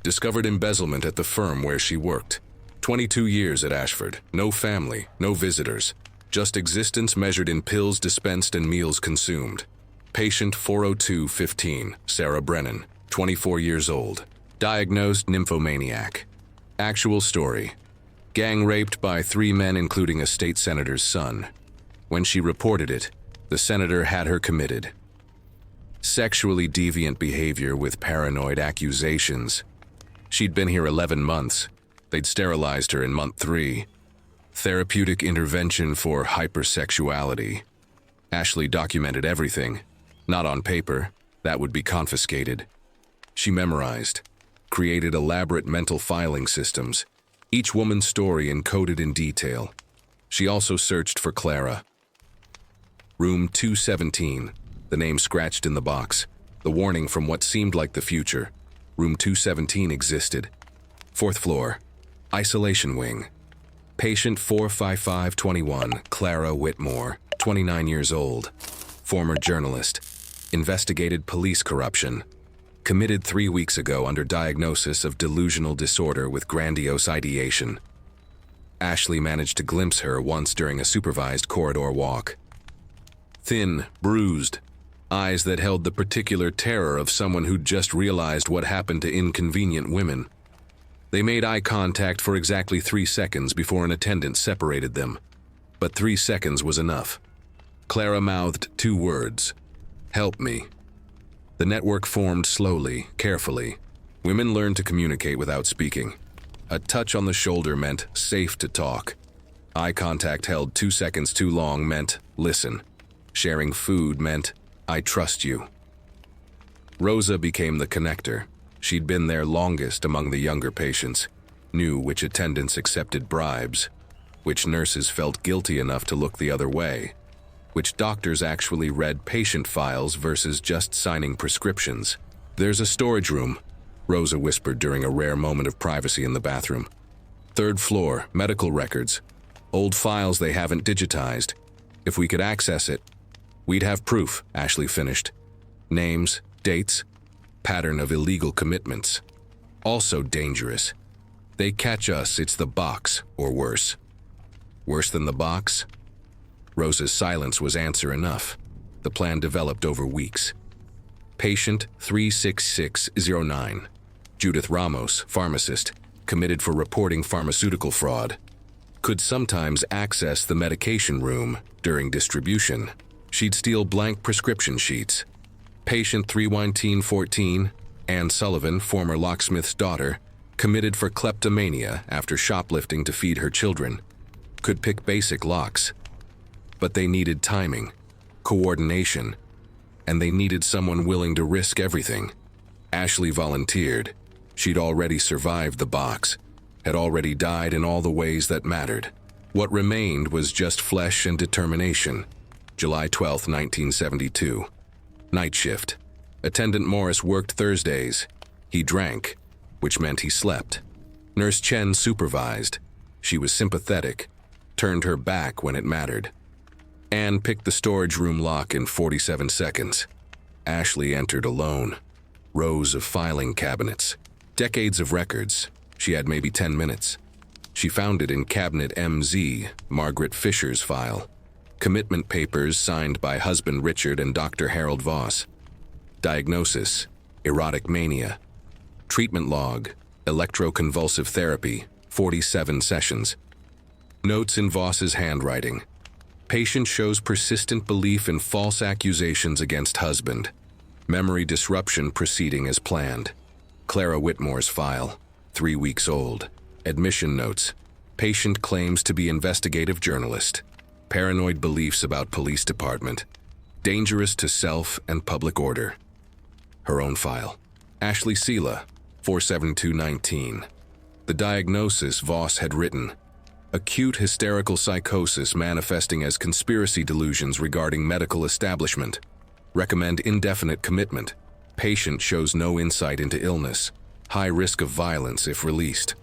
Discovered embezzlement at the firm where she worked. 22 years at Ashford. No family, no visitors. Just existence measured in pills dispensed and meals consumed. Patient 40215, Sarah Brennan, 24 years old. Diagnosed nymphomaniac. Actual story. Gang raped by 3 men including a state senator's son. When she reported it, the senator had her committed. Sexually deviant behavior with paranoid accusations. She'd been here 11 months. They'd sterilized her in month 3. Therapeutic intervention for hypersexuality. Ashley documented everything. Not on paper, that would be confiscated. She memorized, created elaborate mental filing systems, each woman's story encoded in detail. She also searched for Clara. Room 217, the name scratched in the box, the warning from what seemed like the future. Room 217 existed. 4th floor, isolation wing. Patient 45521, Clara Whitmore, 29 years old, former journalist, investigated police corruption, committed 3 weeks ago under diagnosis of delusional disorder with grandiose ideation. Ashley managed to glimpse her once during a supervised corridor walk. Thin, bruised, eyes that held the particular terror of someone who'd just realized what happened to inconvenient women. They made eye contact for exactly 3 seconds before an attendant separated them. But 3 seconds was enough. Clara mouthed 2 words. "Help me." The network formed slowly, carefully. Women learned to communicate without speaking. A touch on the shoulder meant safe to talk. Eye contact held 2 seconds too long meant listen. Sharing food meant I trust you. Rosa became the connector. She'd been there longest among the younger patients, knew which attendants accepted bribes, which nurses felt guilty enough to look the other way, which doctors actually read patient files versus just signing prescriptions. "There's a storage room," Rosa whispered during a rare moment of privacy in the bathroom. "3rd floor, medical records. Old files they haven't digitized. If we could access it, we'd have proof," Ashley finished. "Names, dates, pattern of illegal commitments. Also dangerous. They catch us, it's the box, or worse." Worse than the box? Rosa's silence was answer enough. The plan developed over weeks. Patient 36609. Judith Ramos, pharmacist, committed for reporting pharmaceutical fraud. Could sometimes access the medication room during distribution. She'd steal blank prescription sheets. Patient 31914, Ann Sullivan, former locksmith's daughter, committed for kleptomania after shoplifting to feed her children. Could pick basic locks. But they needed timing, coordination, and they needed someone willing to risk everything. Ashley volunteered. She'd already survived the box, had already died in all the ways that mattered. What remained was just flesh and determination. July 12, 1972. Night shift. Attendant Morris worked Thursdays. He drank, which meant he slept. Nurse Chen supervised. She was sympathetic, turned her back when it mattered. Anne picked the storage room lock in 47 seconds. Ashley entered alone. Rows of filing cabinets. Decades of records. She had maybe 10 minutes. She found it in cabinet MZ, Margaret Fisher's file. Commitment papers signed by husband Richard and Dr. Harold Voss. Diagnosis, erotic mania. Treatment log, electroconvulsive therapy, 47 sessions. Notes in Voss's handwriting. Patient shows persistent belief in false accusations against husband. Memory disruption proceeding as planned. Clara Whitmore's file, 3 weeks old. Admission notes. Patient claims to be investigative journalist. Paranoid beliefs about police department. Dangerous to self and public order. Her own file. Ashley Sela, 47219. The diagnosis Voss had written. Acute hysterical psychosis manifesting as conspiracy delusions regarding medical establishment. Recommend indefinite commitment. Patient shows no insight into illness. High risk of violence if released.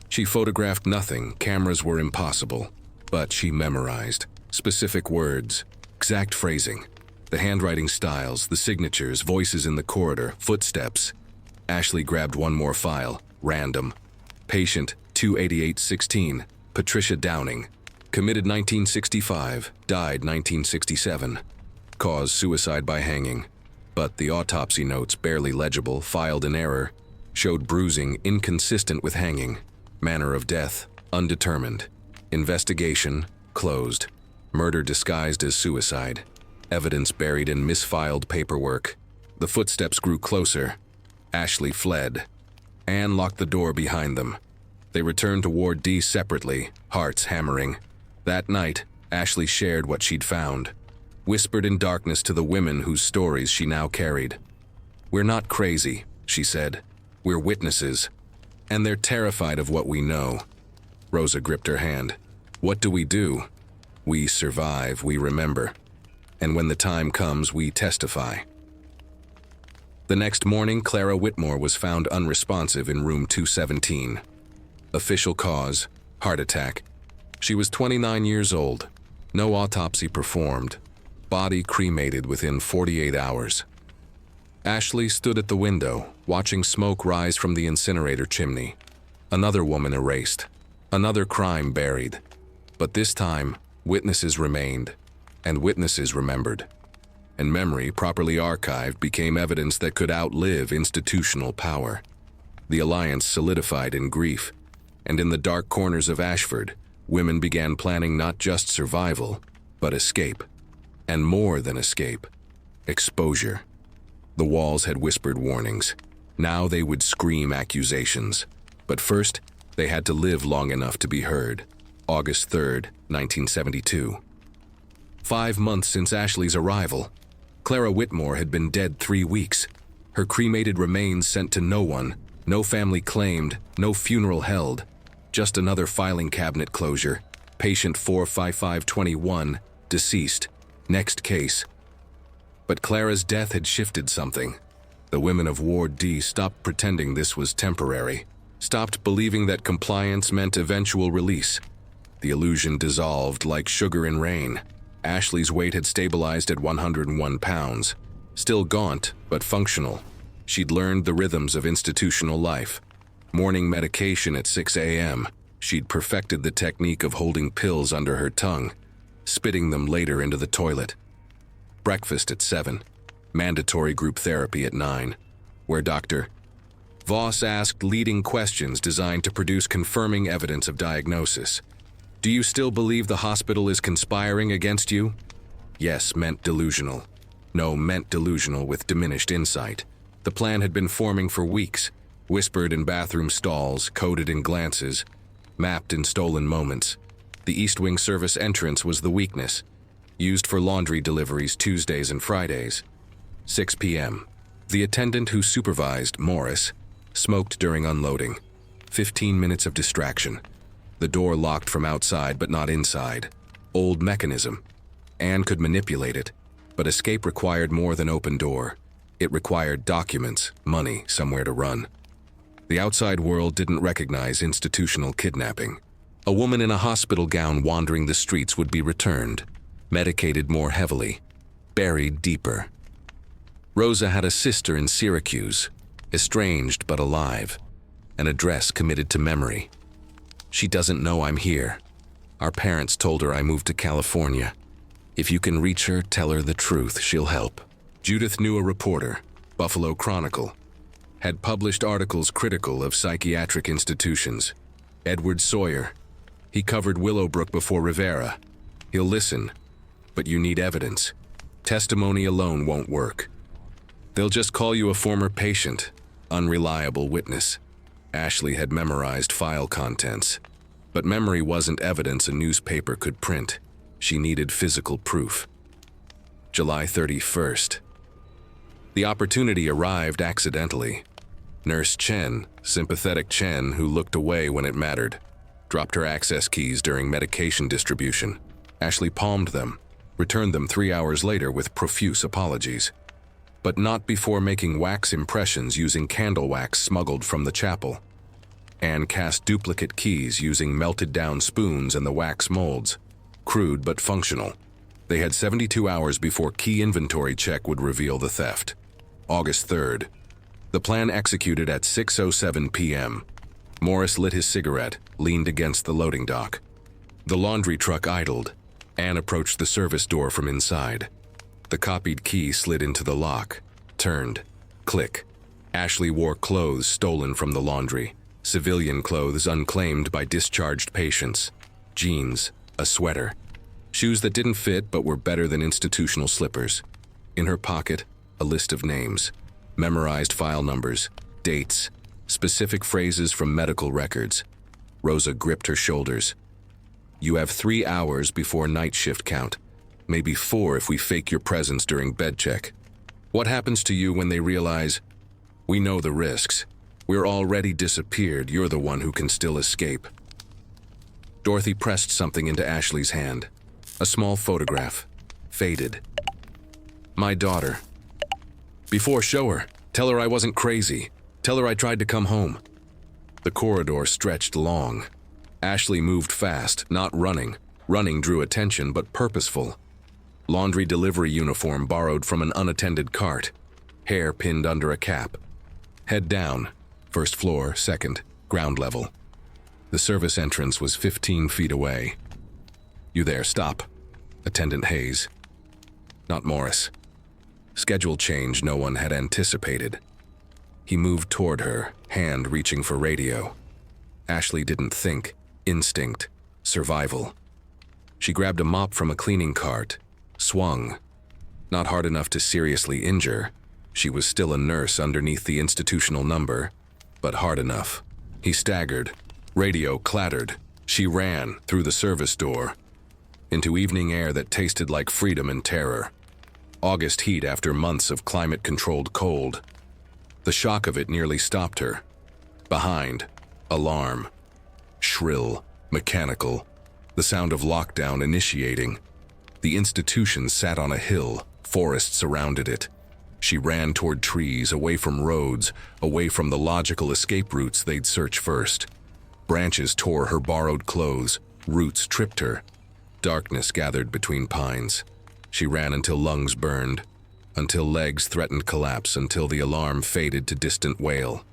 She photographed nothing, cameras were impossible. But she memorized. Specific words, exact phrasing. The handwriting styles, the signatures, voices in the corridor, footsteps. Ashley grabbed one more file, random. Patient 28816, Patricia Downing. Committed 1965, died 1967. Cause suicide by hanging. But the autopsy notes, barely legible, filed in error, showed bruising inconsistent with hanging. Manner of death, undetermined. Investigation, closed. Murder disguised as suicide. Evidence buried in misfiled paperwork. The footsteps grew closer. Ashley fled. Anne locked the door behind them. They returned to Ward D separately, hearts hammering. That night, Ashley shared what she'd found, whispered in darkness to the women whose stories she now carried. "We're not crazy," she said. "We're witnesses. And they're terrified of what we know." Rosa gripped her hand. "What do? We survive, we remember. And when the time comes, we testify." The next morning, Clara Whitmore was found unresponsive in room 217. Official cause: heart attack. She was 29 years old. No autopsy performed. Body cremated within 48 hours. Ashley stood at the window, watching smoke rise from the incinerator chimney. Another woman erased. Another crime buried. But this time, witnesses remained, and witnesses remembered. And memory, properly archived, became evidence that could outlive institutional power. The alliance solidified in grief, and in the dark corners of Ashford, women began planning not just survival, but escape. And more than escape, exposure. The walls had whispered warnings. Now they would scream accusations. But first, they had to live long enough to be heard. August 3rd, 1972. 5 months since Ashley's arrival, Clara Whitmore had been dead 3 weeks. Her cremated remains sent to no one, no family claimed, no funeral held. Just another filing cabinet closure. Patient 45521, deceased. Next case. But Clara's death had shifted something. The women of Ward D stopped pretending this was temporary, stopped believing that compliance meant eventual release. The illusion dissolved like sugar in rain. Ashley's weight had stabilized at 101 pounds. Still gaunt, but functional. She'd learned the rhythms of institutional life. Morning medication at 6 a.m. She'd perfected the technique of holding pills under her tongue, spitting them later into the toilet. Breakfast at 7. Mandatory group therapy at 9, where Dr. Voss asked leading questions designed to produce confirming evidence of diagnosis. "Do you still believe the hospital is conspiring against you?" Yes meant delusional. No meant delusional with diminished insight. The plan had been forming for weeks, whispered in bathroom stalls, coded in glances, mapped in stolen moments. The East Wing service entrance was the weakness, used for laundry deliveries Tuesdays and Fridays. 6 p.m. The attendant who supervised, Morris, smoked during unloading. 15 minutes of distraction. The door locked from outside but not inside. Old mechanism. Anne could manipulate it, but escape required more than open door. It required documents, money, somewhere to run. The outside world didn't recognize institutional kidnapping. A woman in a hospital gown wandering the streets would be returned, medicated more heavily, buried deeper. Rosa had a sister in Syracuse, estranged but alive, an address committed to memory. "She doesn't know I'm here. Our parents told her I moved to California. If you can reach her, tell her the truth, she'll help." Judith knew a reporter, Buffalo Chronicle, had published articles critical of psychiatric institutions. Edward Sawyer. He covered Willowbrook before Rivera. He'll listen, but you need evidence. Testimony alone won't work. They'll just call you a former patient, unreliable witness. Ashley had memorized file contents, but memory wasn't evidence a newspaper could print. She needed physical proof. July 31st. The opportunity arrived accidentally. Nurse Chen, sympathetic Chen who looked away when it mattered, dropped her access keys during medication distribution. Ashley palmed them, returned them 3 hours later with profuse apologies. But not before making wax impressions using candle wax smuggled from the chapel. Anne cast duplicate keys using melted-down spoons and the wax molds. Crude but functional. They had 72 hours before key inventory check would reveal the theft. August 3rd. The plan executed at 6:07 p.m. Morris lit his cigarette, leaned against the loading dock. The laundry truck idled. Anne approached the service door from inside. The copied key slid into the lock. Turned. Click. Ashley wore clothes stolen from the laundry. Civilian clothes unclaimed by discharged patients. Jeans. A sweater. Shoes that didn't fit but were better than institutional slippers. In her pocket, a list of names. Memorized file numbers. Dates. Specific phrases from medical records. Rosa gripped her shoulders. You have 3 hours before night shift count. Maybe 4 if we fake your presence during bed check. What happens to you when they realize, we know the risks. We're already disappeared, you're the one who can still escape. Dorothy pressed something into Ashley's hand. A small photograph. Faded. My daughter. Before, show her. Tell her I wasn't crazy. Tell her I tried to come home. The corridor stretched long. Ashley moved fast, not running. Running drew attention, but purposeful. Laundry delivery uniform borrowed from an unattended cart. Hair pinned under a cap. Head down. First floor, second, ground level. The service entrance was 15 feet away. You there, stop. Attendant Hayes. Not Morris. Schedule change no one had anticipated. He moved toward her, hand reaching for radio. Ashley didn't think. Instinct. Survival. She grabbed a mop from a cleaning cart. Swung. Not hard enough to seriously injure. She was still a nurse underneath the institutional number, but hard enough. He staggered. Radio clattered. She ran through the service door into evening air that tasted like freedom and terror. August heat after months of climate-controlled cold. The shock of it nearly stopped her. Behind, alarm. Shrill, mechanical. The sound of lockdown initiating. The institution sat on a hill, forest surrounded it. She ran toward trees, away from roads, away from the logical escape routes they'd search first. Branches tore her borrowed clothes, roots tripped her. Darkness gathered between pines. She ran until lungs burned, until legs threatened collapse, until the alarm faded to distant wail.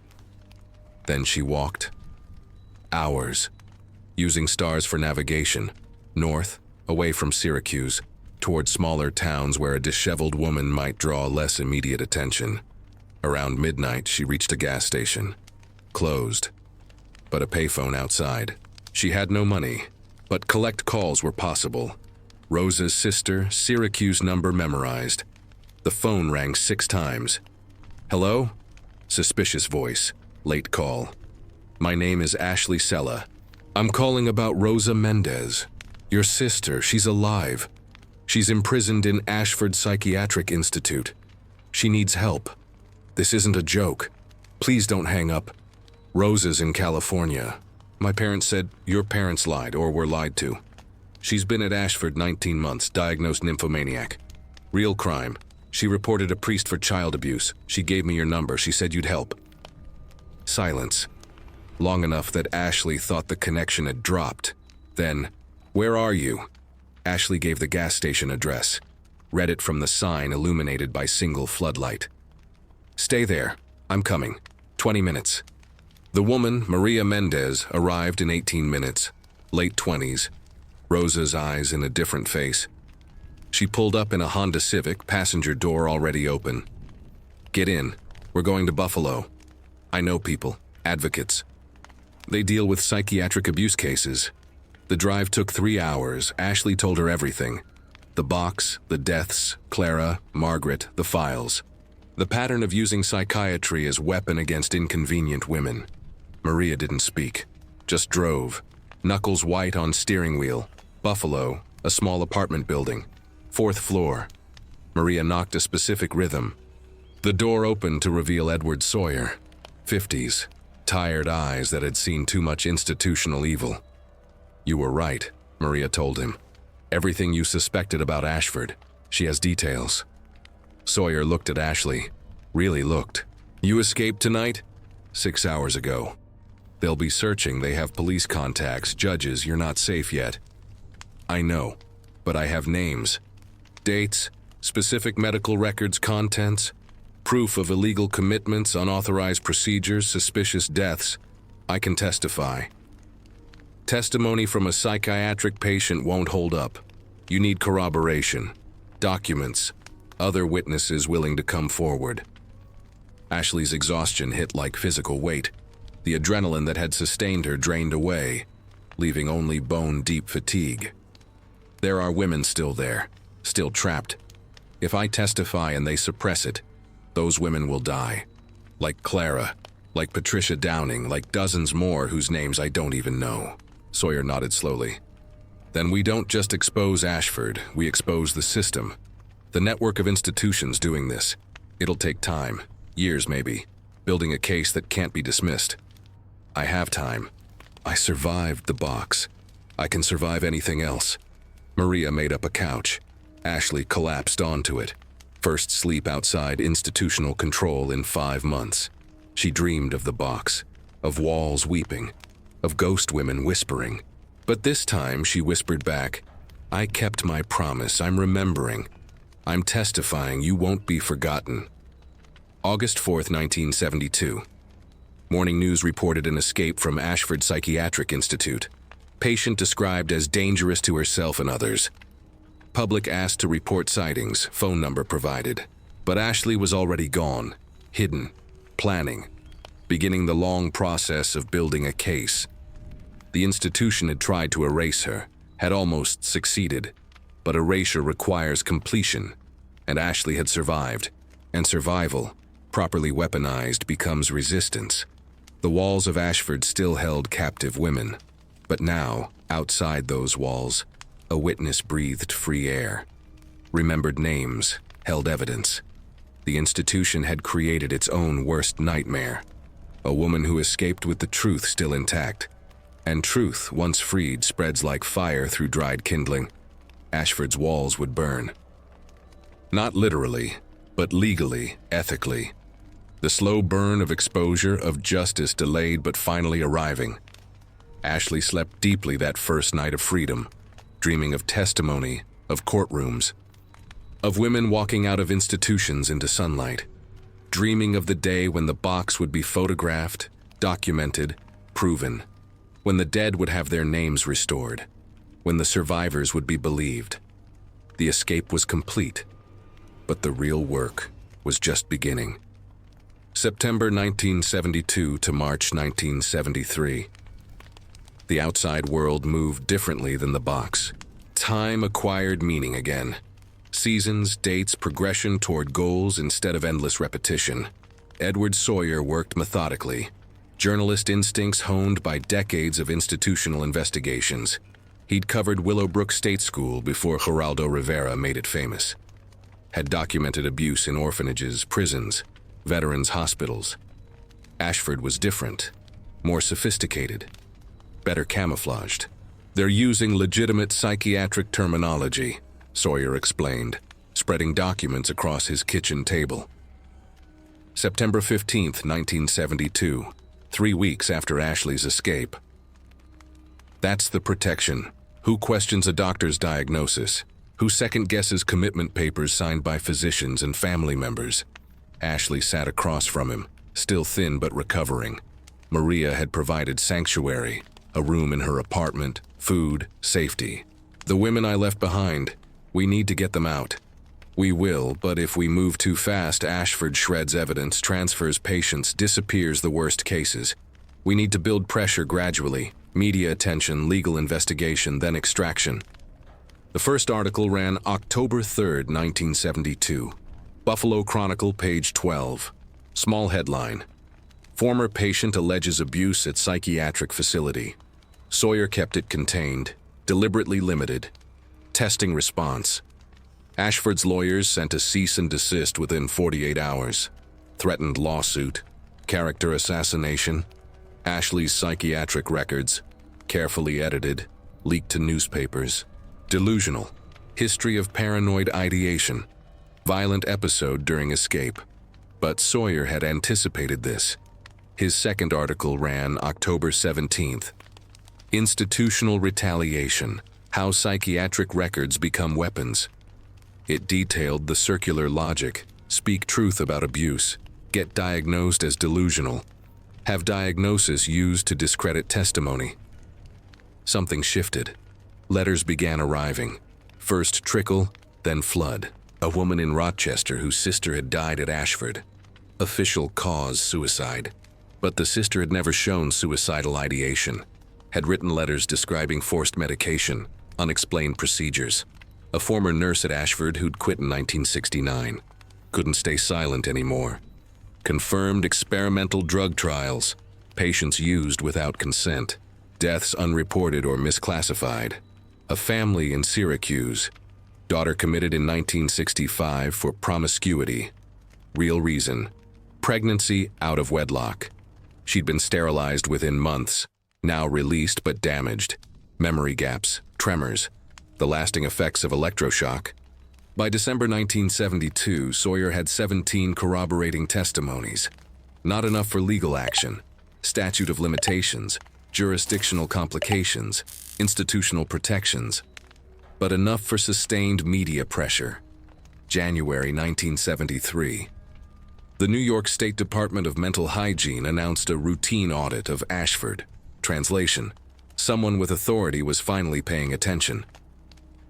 Then she walked. Hours. Using stars for navigation. North, away from Syracuse, toward smaller towns where a disheveled woman might draw less immediate attention. Around midnight, she reached a gas station. Closed. But a payphone outside. She had no money, but collect calls were possible. Rosa's sister, Syracuse number memorized. The phone rang 6 times. Hello? Suspicious voice. Late call. My name is Ashley Sella. I'm calling about Rosa Mendez. Your sister, she's alive. She's imprisoned in Ashford Psychiatric Institute. She needs help. This isn't a joke. Please don't hang up. Rosa's in California. My parents said your parents lied or were lied to. She's been at Ashford 19 months, diagnosed nymphomaniac. Real crime. She reported a priest for child abuse. She gave me your number. She said you'd help. Silence. Long enough that Ashley thought the connection had dropped. Then, where are you? Ashley gave the gas station address. Read it from the sign illuminated by single floodlight. Stay there. I'm coming. 20 minutes. The woman, Maria Mendez, arrived in 18 minutes. Late 20s. Rosa's eyes in a different face. She pulled up in a Honda Civic, passenger door already open. Get in. We're going to Buffalo. I know people. Advocates. They deal with psychiatric abuse cases. The drive took 3 hours. Ashley told her everything. The box, the deaths, Clara, Margaret, the files. The pattern of using psychiatry as weapon against inconvenient women. Maria didn't speak, just drove. Knuckles white on steering wheel. Buffalo, a small apartment building. 4th floor. Maria knocked a specific rhythm. The door opened to reveal Edward Sawyer. 50s. Tired eyes that had seen too much institutional evil. You were right, Maria told him. Everything you suspected about Ashford. She has details. Sawyer looked at Ashley. Really looked. You escaped tonight? 6 hours ago. They'll be searching. They have police contacts, judges. You're not safe yet. I know, but I have names. Dates, specific medical records, contents, proof of illegal commitments, unauthorized procedures, suspicious deaths. I can testify. Testimony from a psychiatric patient won't hold up. You need corroboration, documents, other witnesses willing to come forward. Ashley's exhaustion hit like physical weight. The adrenaline that had sustained her drained away, leaving only bone-deep fatigue. There are women still there, still trapped. If I testify and they suppress it, those women will die. Like Clara. Like Patricia Downing, like dozens more whose names I don't even know. Sawyer nodded slowly. Then we don't just expose Ashford, we expose the system. The network of institutions doing this. It'll take time, years maybe, building a case that can't be dismissed. I have time. I survived the box. I can survive anything else. Maria made up a couch. Ashley collapsed onto it. First sleep outside institutional control in 5 months. She dreamed of the box, of walls weeping, of ghost women whispering. But this time she whispered back, I kept my promise, I'm remembering. I'm testifying you won't be forgotten. August 4th, 1972. Morning News reported an escape from Ashford Psychiatric Institute. Patient described as dangerous to herself and others. Public asked to report sightings, phone number provided. But Ashley was already gone, hidden, planning, beginning the long process of building a case. The institution had tried to erase her, had almost succeeded, but erasure requires completion, and Ashley had survived, and survival, properly weaponized, becomes resistance. The walls of Ashford still held captive women, but now, outside those walls, a witness breathed free air, remembered names, held evidence. The institution had created its own worst nightmare, a woman who escaped with the truth still intact. And truth, once freed, spreads like fire through dried kindling. Ashford's walls would burn. Not literally, but legally, ethically. The slow burn of exposure, of justice delayed but finally arriving. Ashley slept deeply that first night of freedom, dreaming of testimony, of courtrooms, of women walking out of institutions into sunlight, dreaming of the day when the box would be photographed, documented, proven, when the dead would have their names restored, when the survivors would be believed. The escape was complete, but the real work was just beginning. September 1972 to March 1973. The outside world moved differently than the box. Time acquired meaning again. Seasons, dates, progression toward goals instead of endless repetition. Edward Sawyer worked methodically. Journalist instincts honed by decades of institutional investigations. He'd covered Willowbrook State School before Geraldo Rivera made it famous. Had documented abuse in orphanages, prisons, veterans' hospitals. Ashford was different, more sophisticated, better camouflaged. They're using legitimate psychiatric terminology, Sawyer explained, spreading documents across his kitchen table. September 15th, 1972, 3 weeks after Ashley's escape. That's the protection. Who questions a doctor's diagnosis? Who second-guesses commitment papers signed by physicians and family members? Ashley sat across from him, still thin but recovering. Maria had provided sanctuary, a room in her apartment, food, safety. The women I left behind, we need to get them out. We will, but if we move too fast, Ashford shreds evidence, transfers patients, disappears the worst cases. We need to build pressure gradually, media attention, legal investigation, then extraction. The first article ran October 3rd, 1972. Buffalo Chronicle, page 12. Small headline. Former patient alleges abuse at psychiatric facility. Sawyer kept it contained, deliberately limited. Testing response. Ashford's lawyers sent a cease and desist within 48 hours. Threatened lawsuit. Character assassination. Ashley's psychiatric records. Carefully edited. Leaked to newspapers. Delusional. History of paranoid ideation. Violent episode during escape. But Sawyer had anticipated this. His second article ran October 17th. Institutional retaliation. How psychiatric records become weapons. It detailed the circular logic. Speak truth about abuse. Get diagnosed as delusional. Have diagnosis used to discredit testimony. Something shifted. Letters began arriving. First trickle, then flood. A woman in Rochester whose sister had died at Ashford. Official cause suicide. But the sister had never shown suicidal ideation. Had written letters describing forced medication, unexplained procedures. A former nurse at Ashford who'd quit in 1969. Couldn't stay silent anymore. Confirmed experimental drug trials. Patients used without consent. Deaths unreported or misclassified. A family in Syracuse. Daughter committed in 1965 for promiscuity. Real reason. Pregnancy out of wedlock. She'd been sterilized within months. Now released but damaged. Memory gaps, tremors, the lasting effects of electroshock. By December 1972, Sawyer had 17 corroborating testimonies. Not enough for legal action. Statute of limitations, jurisdictional complications, institutional protections. But enough for sustained media pressure. January 1973. The New York State Department of Mental Hygiene announced a routine audit of Ashford. Translation: someone with authority was finally paying attention.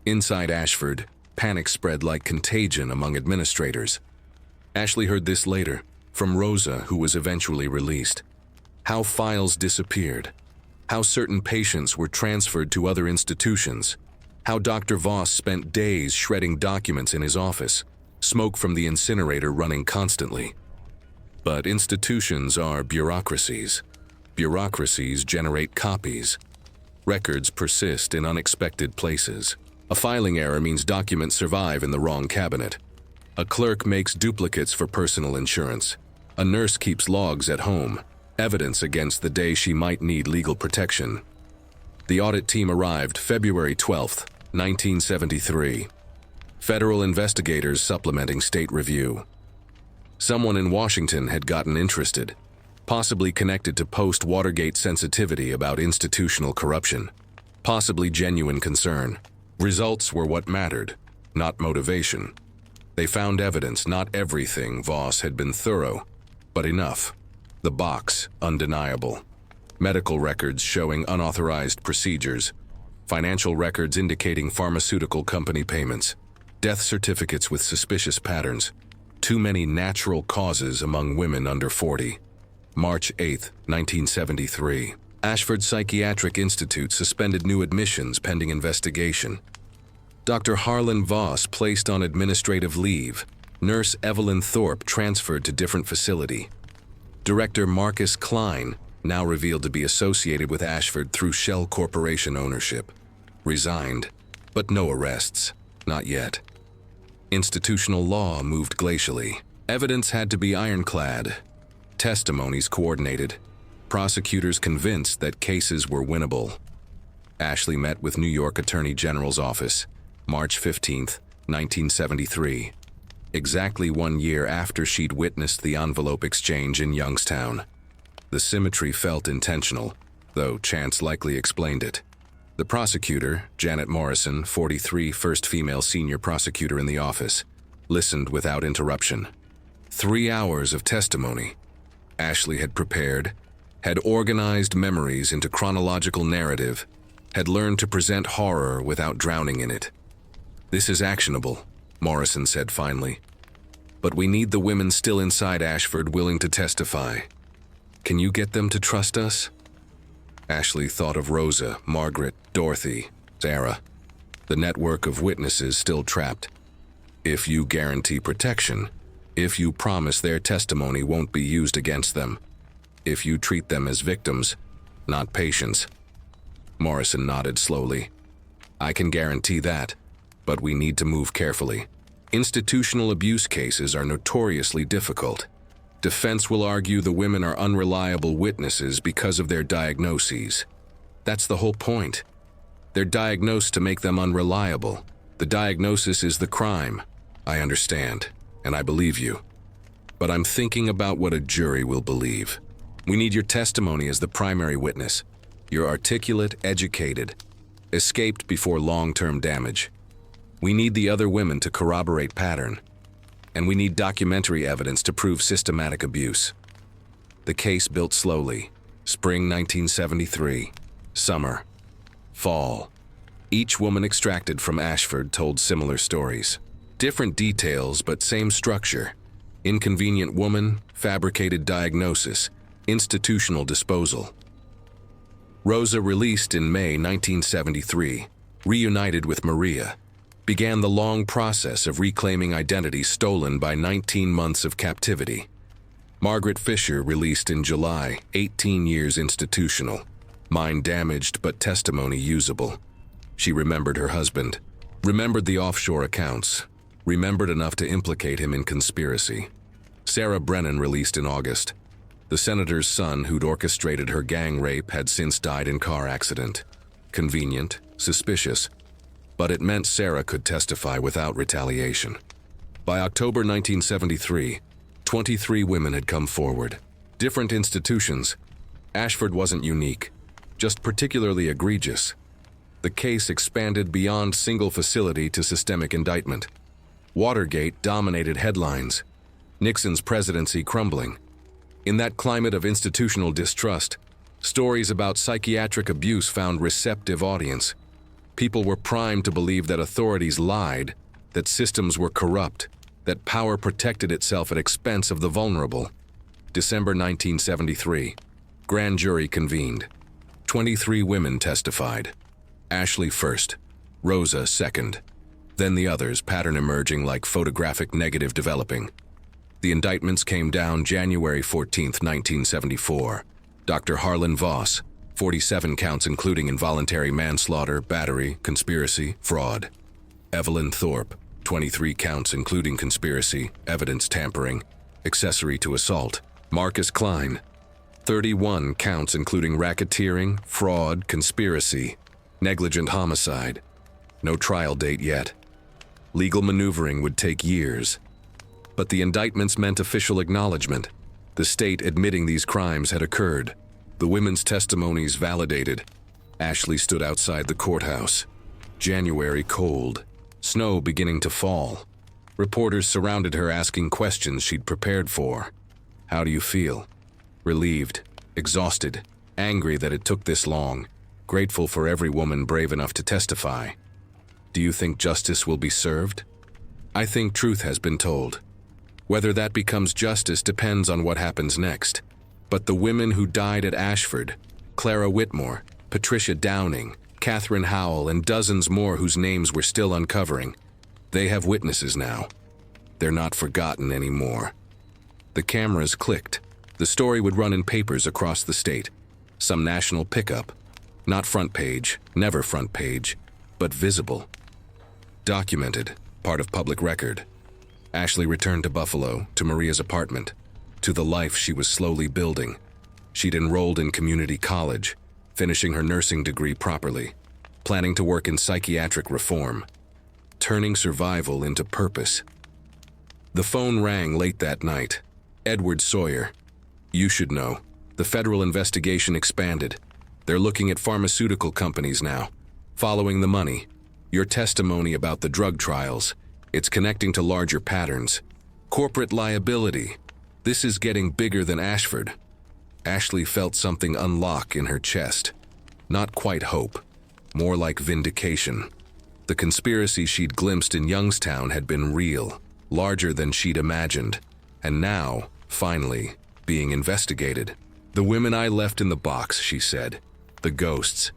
Inside Ashford, panic spread like contagion among administrators. Ashley heard this later, from Rosa, who was eventually released. How files disappeared. How certain patients were transferred to other institutions. How Dr. Voss spent days shredding documents in his office, smoke from the incinerator running constantly. But institutions are bureaucracies. Bureaucracies generate copies. Records persist in unexpected places. A filing error means documents survive in the wrong cabinet. A clerk makes duplicates for personal insurance. A nurse keeps logs at home, evidence against the day she might need legal protection. The audit team arrived February 12, 1973. Federal investigators supplementing state review. Someone in Washington had gotten interested, possibly connected to post-Watergate sensitivity about institutional corruption, possibly genuine concern. Results were what mattered, not motivation. They found evidence, not everything Voss had been thorough, but enough. The box, undeniable. Medical records showing unauthorized procedures. Financial records indicating pharmaceutical company payments. Death certificates with suspicious patterns. Too many natural causes among women under 40. March 8, 1973. Ashford Psychiatric Institute suspended new admissions pending investigation. Dr. Harlan Voss placed on administrative leave. Nurse Evelyn Thorpe transferred to different facility. Director Marcus Klein, now revealed to be associated with Ashford through Shell Corporation ownership, resigned, but no arrests, not yet. Institutional law moved glacially. Evidence had to be ironclad. Testimonies coordinated. Prosecutors convinced that cases were winnable. Ashley met with New York Attorney General's office, March 15, 1973, exactly 1 year after she'd witnessed the envelope exchange in Youngstown. The symmetry felt intentional, though chance likely explained it. The prosecutor, Janet Morrison, 43, first female senior prosecutor in the office, listened without interruption. 3 hours of testimony. Ashley had prepared, had organized memories into chronological narrative, had learned to present horror without drowning in it. "This is actionable," Morrison said finally. "But we need the women still inside Ashford willing to testify. Can you get them to trust us?" Ashley thought of Rosa, Margaret, Dorothy, Sarah, the network of witnesses still trapped. If you guarantee protection, if you promise their testimony won't be used against them, if you treat them as victims, not patients. Morrison nodded slowly. "I can guarantee that, but we need to move carefully. Institutional abuse cases are notoriously difficult. Defense will argue the women are unreliable witnesses because of their diagnoses. That's the whole point. They're diagnosed to make them unreliable. The diagnosis is the crime. I understand, and I believe you. But I'm thinking about what a jury will believe. We need your testimony as the primary witness. You're articulate, educated, escaped before long-term damage. We need the other women to corroborate pattern. And we need documentary evidence to prove systematic abuse." The case built slowly. Spring 1973. Summer. Fall. Each woman extracted from Ashford told similar stories. Different details, but same structure. Inconvenient woman, fabricated diagnosis, institutional disposal. Rosa, released in May 1973, reunited with Maria, began the long process of reclaiming identity stolen by 19 months of captivity. Margaret Fisher released in July, 18 years institutional. Mind damaged but testimony usable. She remembered her husband, remembered the offshore accounts, remembered enough to implicate him in conspiracy. Sarah Brennan released in August. The senator's son who'd orchestrated her gang rape had since died in car accident. Convenient, suspicious, but it meant Sarah could testify without retaliation. By October 1973, 23 women had come forward. Different institutions. Ashford wasn't unique, just particularly egregious. The case expanded beyond single facility to systemic indictment. Watergate dominated headlines. Nixon's presidency crumbling. In that climate of institutional distrust, stories about psychiatric abuse found receptive audience. People were primed to believe that authorities lied, that systems were corrupt, that power protected itself at expense of the vulnerable. December 1973. Grand jury convened. 23 women testified. Ashley first, Rosa second. Then the others, pattern emerging like photographic negative developing. The indictments came down January 14, 1974. Dr. Harlan Voss, 47 counts including involuntary manslaughter, battery, conspiracy, fraud. Evelyn Thorpe, 23 counts including conspiracy, evidence tampering, accessory to assault. Marcus Klein, 31 counts including racketeering, fraud, conspiracy, negligent homicide. No trial date yet. Legal maneuvering would take years. But the indictments meant official acknowledgement. The state admitting these crimes had occurred. The women's testimonies validated. Ashley stood outside the courthouse. January cold. Snow beginning to fall. Reporters surrounded her asking questions she'd prepared for. How do you feel? Relieved, exhausted, angry that it took this long, grateful for every woman brave enough to testify. Do you think justice will be served? I think truth has been told. Whether that becomes justice depends on what happens next. But the women who died at Ashford, Clara Whitmore, Patricia Downing, Catherine Howell, and dozens more whose names we're still uncovering, they have witnesses now. They're not forgotten anymore. The cameras clicked. The story would run in papers across the state. Some national pickup. Not front page, never front page, but visible. Documented, part of public record. Ashley returned to Buffalo, to Maria's apartment, to the life she was slowly building. She'd enrolled in community college, finishing her nursing degree properly, planning to work in psychiatric reform, turning survival into purpose. The phone rang late that night. Edward Sawyer. You should know. The federal investigation expanded. They're looking at pharmaceutical companies now, following the money. Your testimony about the drug trials, it's connecting to larger patterns. Corporate liability. This is getting bigger than Ashford. Ashley felt something unlock in her chest. Not quite hope, more like vindication. The conspiracy she'd glimpsed in Youngstown had been real, larger than she'd imagined, and now, finally, being investigated. The women I left in the box, she said. The ghosts.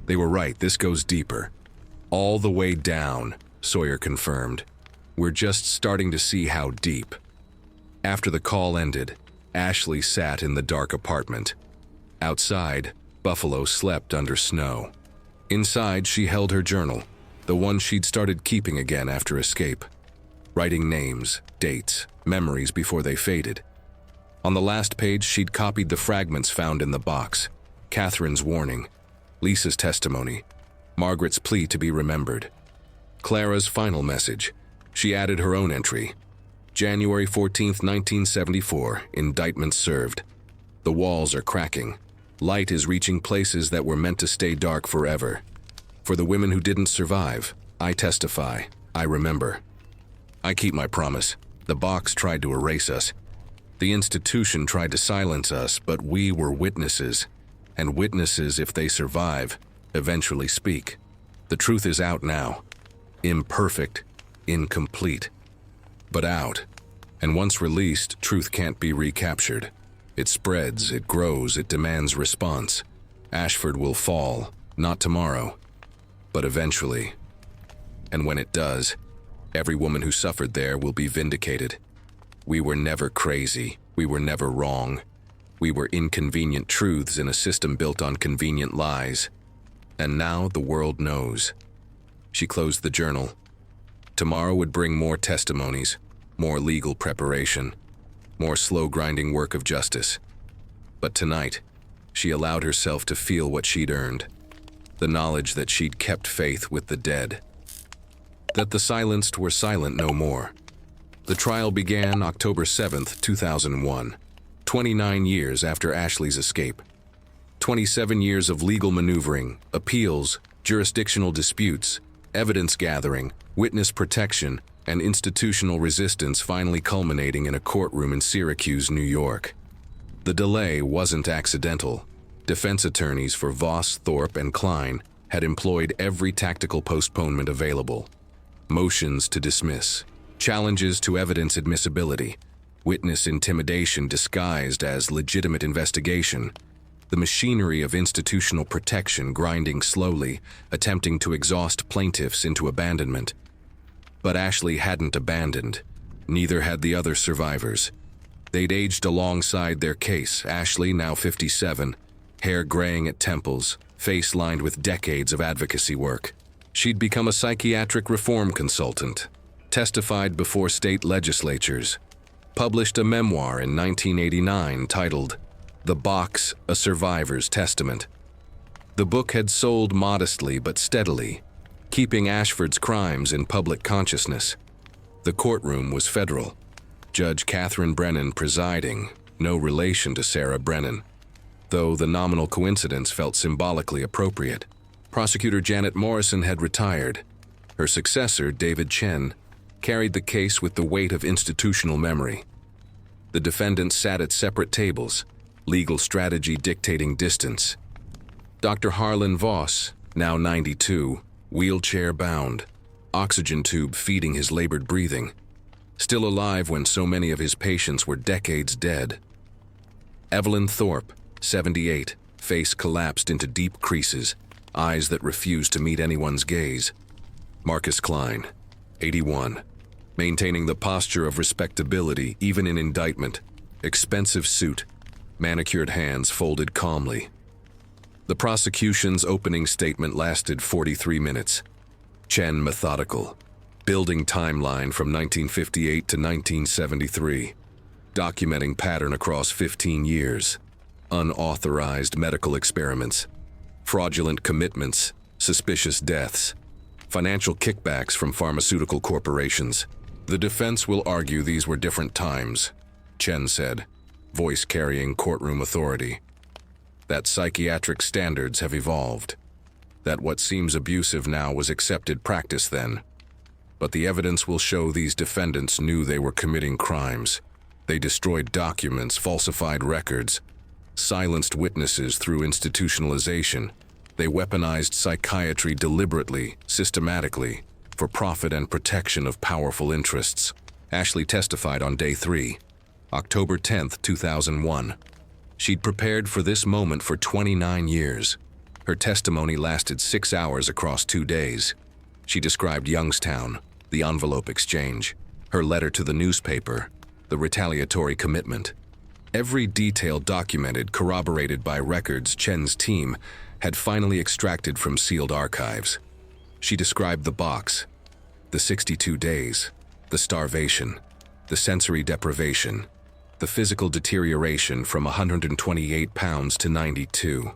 They were right, this goes deeper. All the way down, Sawyer confirmed. We're just starting to see how deep. After the call ended, Ashley sat in the dark apartment. Outside, Buffalo slept under snow. Inside, she held her journal, the one she'd started keeping again after escape. Writing names, dates, memories before they faded. On the last page, she'd copied the fragments found in the box. Catherine's warning, Lisa's testimony, Margaret's plea to be remembered. Clara's final message. She added her own entry. January 14, 1974, indictment served. The walls are cracking. Light is reaching places that were meant to stay dark forever. For the women who didn't survive, I testify, I remember. I keep my promise. The box tried to erase us. The institution tried to silence us, but we were witnesses. And witnesses, if they survive, eventually speak. The truth is out now. Imperfect, incomplete. But out. And once released, truth can't be recaptured. It spreads, it grows, it demands response. Ashford will fall, not tomorrow, but eventually. And when it does, every woman who suffered there will be vindicated. We were never crazy. We were never wrong. We were inconvenient truths in a system built on convenient lies. And now the world knows. She closed the journal. Tomorrow would bring more testimonies, more legal preparation, more slow-grinding work of justice. But tonight, she allowed herself to feel what she'd earned, the knowledge that she'd kept faith with the dead, that the silenced were silent no more. The trial began October 7th, 2001, 29 years after Ashley's escape. 27 years of legal maneuvering, appeals, jurisdictional disputes, evidence gathering, witness protection, and institutional resistance finally culminating in a courtroom in Syracuse, New York. The delay wasn't accidental. Defense attorneys for Voss, Thorpe, and Klein had employed every tactical postponement available. Motions to dismiss, challenges to evidence admissibility, witness intimidation disguised as legitimate investigation, the machinery of institutional protection grinding slowly, attempting to exhaust plaintiffs into abandonment. But Ashley hadn't abandoned. Neither had the other survivors. They'd aged alongside their case, Ashley, now 57, hair graying at temples, face lined with decades of advocacy work. She'd become a psychiatric reform consultant, testified before state legislatures, published a memoir in 1989 titled The Box, A Survivor's Testament. The book had sold modestly but steadily, keeping Ashford's crimes in public consciousness. The courtroom was federal. Judge Catherine Brennan presiding, no relation to Sarah Brennan, though the nominal coincidence felt symbolically appropriate. Prosecutor Janet Morrison had retired. Her successor, David Chen, carried the case with the weight of institutional memory. The defendants sat at separate tables, legal strategy dictating distance. Dr. Harlan Voss, now 92, wheelchair-bound, oxygen tube feeding his labored breathing, still alive when so many of his patients were decades dead. Evelyn Thorpe, 78, face collapsed into deep creases, eyes that refused to meet anyone's gaze. Marcus Klein, 81, maintaining the posture of respectability even in indictment, expensive suit, manicured hands folded calmly. The prosecution's opening statement lasted 43 minutes. Chen methodical, building timeline from 1958 to 1973, documenting pattern across 15 years, unauthorized medical experiments, fraudulent commitments, suspicious deaths, financial kickbacks from pharmaceutical corporations. The defense will argue these were different times, Chen said, voice carrying courtroom authority. That psychiatric standards have evolved. That what seems abusive now was accepted practice then. But the evidence will show these defendants knew they were committing crimes. They destroyed documents, falsified records, silenced witnesses through institutionalization. They weaponized psychiatry deliberately, systematically, for profit and protection of powerful interests. Ashley testified on day 3, October 10th, 2001. She'd prepared for this moment for 29 years. Her testimony lasted 6 hours across 2 days. She described Youngstown, the envelope exchange, her letter to the newspaper, the retaliatory commitment. Every detail documented, corroborated by records Chen's team had finally extracted from sealed archives. She described the box, the 62 days, the starvation, the sensory deprivation, the physical deterioration from 128 pounds to 92.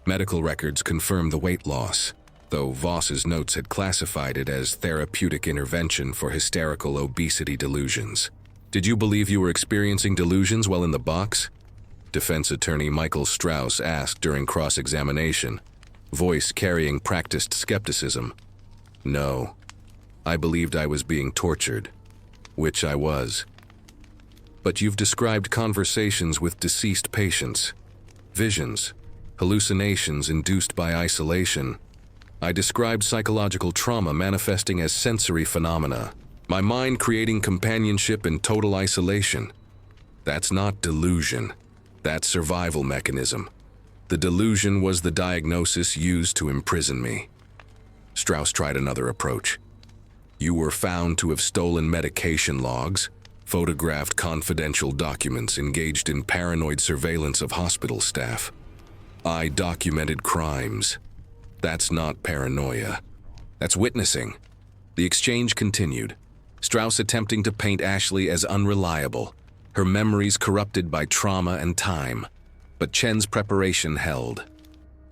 Medical records confirmed the weight loss, though Voss's notes had classified it as therapeutic intervention for hysterical obesity delusions. Did you believe you were experiencing delusions while in the box? Defense attorney Michael Strauss asked during cross-examination, voice carrying practiced skepticism. No, I believed I was being tortured, which I was. But you've described conversations with deceased patients, visions, hallucinations induced by isolation. I described psychological trauma manifesting as sensory phenomena, my mind creating companionship in total isolation. That's not delusion. That's survival mechanism. The delusion was the diagnosis used to imprison me. Strauss tried another approach. You were found to have stolen medication logs, photographed confidential documents engaged in paranoid surveillance of hospital staff. I documented crimes. That's not paranoia. That's witnessing. The exchange continued, Strauss attempting to paint Ashley as unreliable, her memories corrupted by trauma and time. But Chen's preparation held.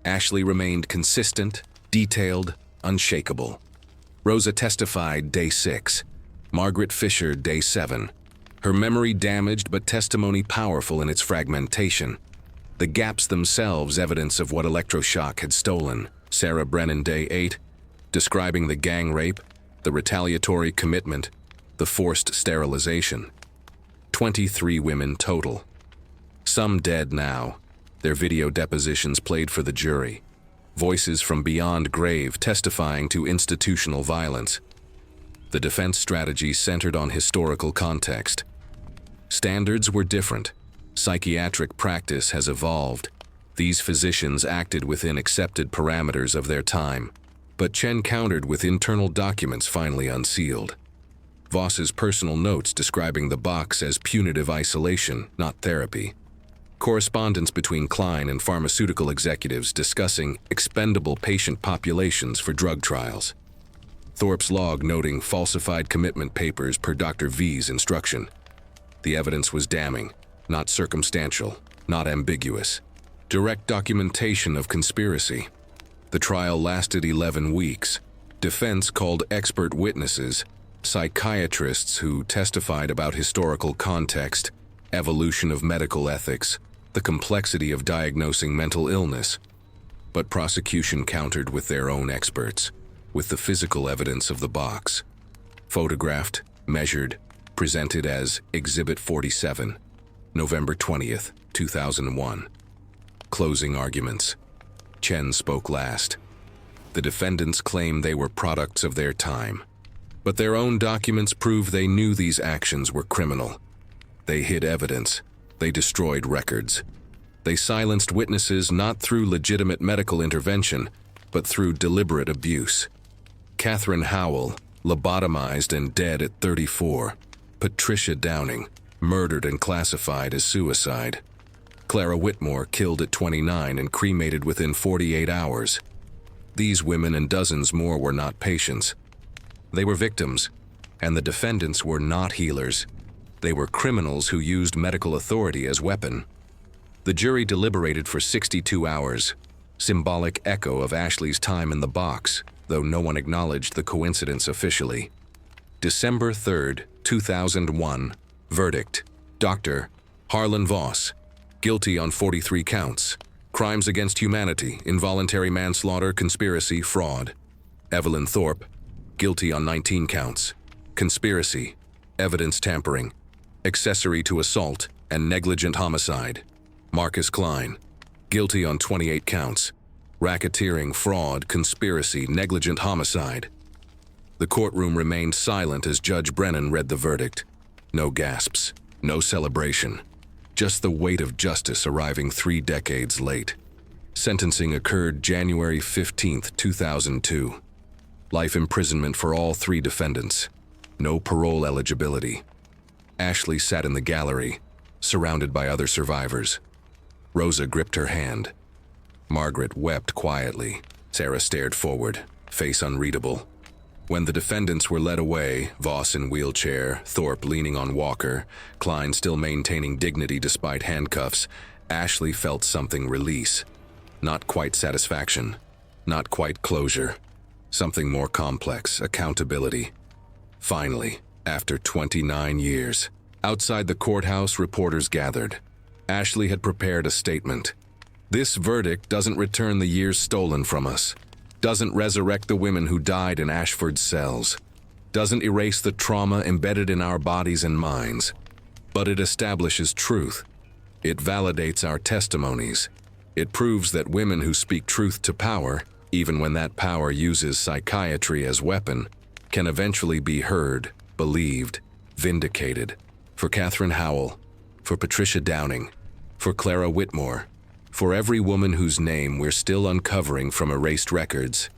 Ashley remained consistent, detailed, unshakable. Rosa testified day 6. Margaret Fisher day 7. Her memory damaged but testimony powerful in its fragmentation. The gaps themselves evidence of what electroshock had stolen. Sarah Brennan day 8, describing the gang rape, the retaliatory commitment, the forced sterilization. 23 women total. Some dead now, their video depositions played for the jury. Voices from beyond grave testifying to institutional violence. The defense strategy centered on historical context. Standards were different. Psychiatric practice has evolved. These physicians acted within accepted parameters of their time. But Chen countered with internal documents finally unsealed. Voss's personal notes describing the box as punitive isolation, not therapy. Correspondence between Klein and pharmaceutical executives discussing expendable patient populations for drug trials. Thorpe's log noting falsified commitment papers per Dr. V's instruction. The evidence was damning, not circumstantial, not ambiguous. Direct documentation of conspiracy. The trial lasted 11 weeks. Defense called expert witnesses, psychiatrists who testified about historical context, evolution of medical ethics, the complexity of diagnosing mental illness. But prosecution countered with their own experts, with the physical evidence of the box. Photographed, measured, presented as Exhibit 47, November 20th, 2001. Closing arguments. Chen spoke last. The defendants claim they were products of their time, but their own documents prove they knew these actions were criminal. They hid evidence. They destroyed records. They silenced witnesses not through legitimate medical intervention, but through deliberate abuse. Catherine Howell, lobotomized and dead at 34. Patricia Downing, murdered and classified as suicide. Clara Whitmore, killed at 29 and cremated within 48 hours. These women and dozens more were not patients. They were victims, and the defendants were not healers. They were criminals who used medical authority as weapon. The jury deliberated for 62 hours, symbolic echo of Ashley's time in the box, though no one acknowledged the coincidence officially. December 3rd, 2001, verdict. Dr. Harlan Voss, guilty on 43 counts. Crimes against humanity, involuntary manslaughter, conspiracy, fraud. Evelyn Thorpe, guilty on 19 counts. Conspiracy, evidence tampering, accessory to assault, and negligent homicide. Marcus Klein, guilty on 28 counts. Racketeering, fraud, conspiracy, negligent homicide. The courtroom remained silent as Judge Brennan read the verdict. No gasps, no celebration. Just the weight of justice arriving 3 decades late. Sentencing occurred January 15, 2002. Life imprisonment for all 3 defendants. No parole eligibility. Ashley sat in the gallery, surrounded by other survivors. Rosa gripped her hand. Margaret wept quietly. Sarah stared forward, face unreadable. When the defendants were led away, Voss in wheelchair, Thorpe leaning on walker, Klein still maintaining dignity despite handcuffs, Ashley felt something release. Not quite satisfaction. Not quite closure. Something more complex, accountability. Finally, after 29 years, outside the courthouse, reporters gathered. Ashley had prepared a statement. This verdict doesn't return the years stolen from us. Doesn't resurrect the women who died in Ashford's cells. Doesn't erase the trauma embedded in our bodies and minds. But it establishes truth. It validates our testimonies. It proves that women who speak truth to power, even when that power uses psychiatry as weapon, can eventually be heard, believed, vindicated. For Catherine Howell, for Patricia Downing, for Clara Whitmore, for every woman whose name we're still uncovering from erased records.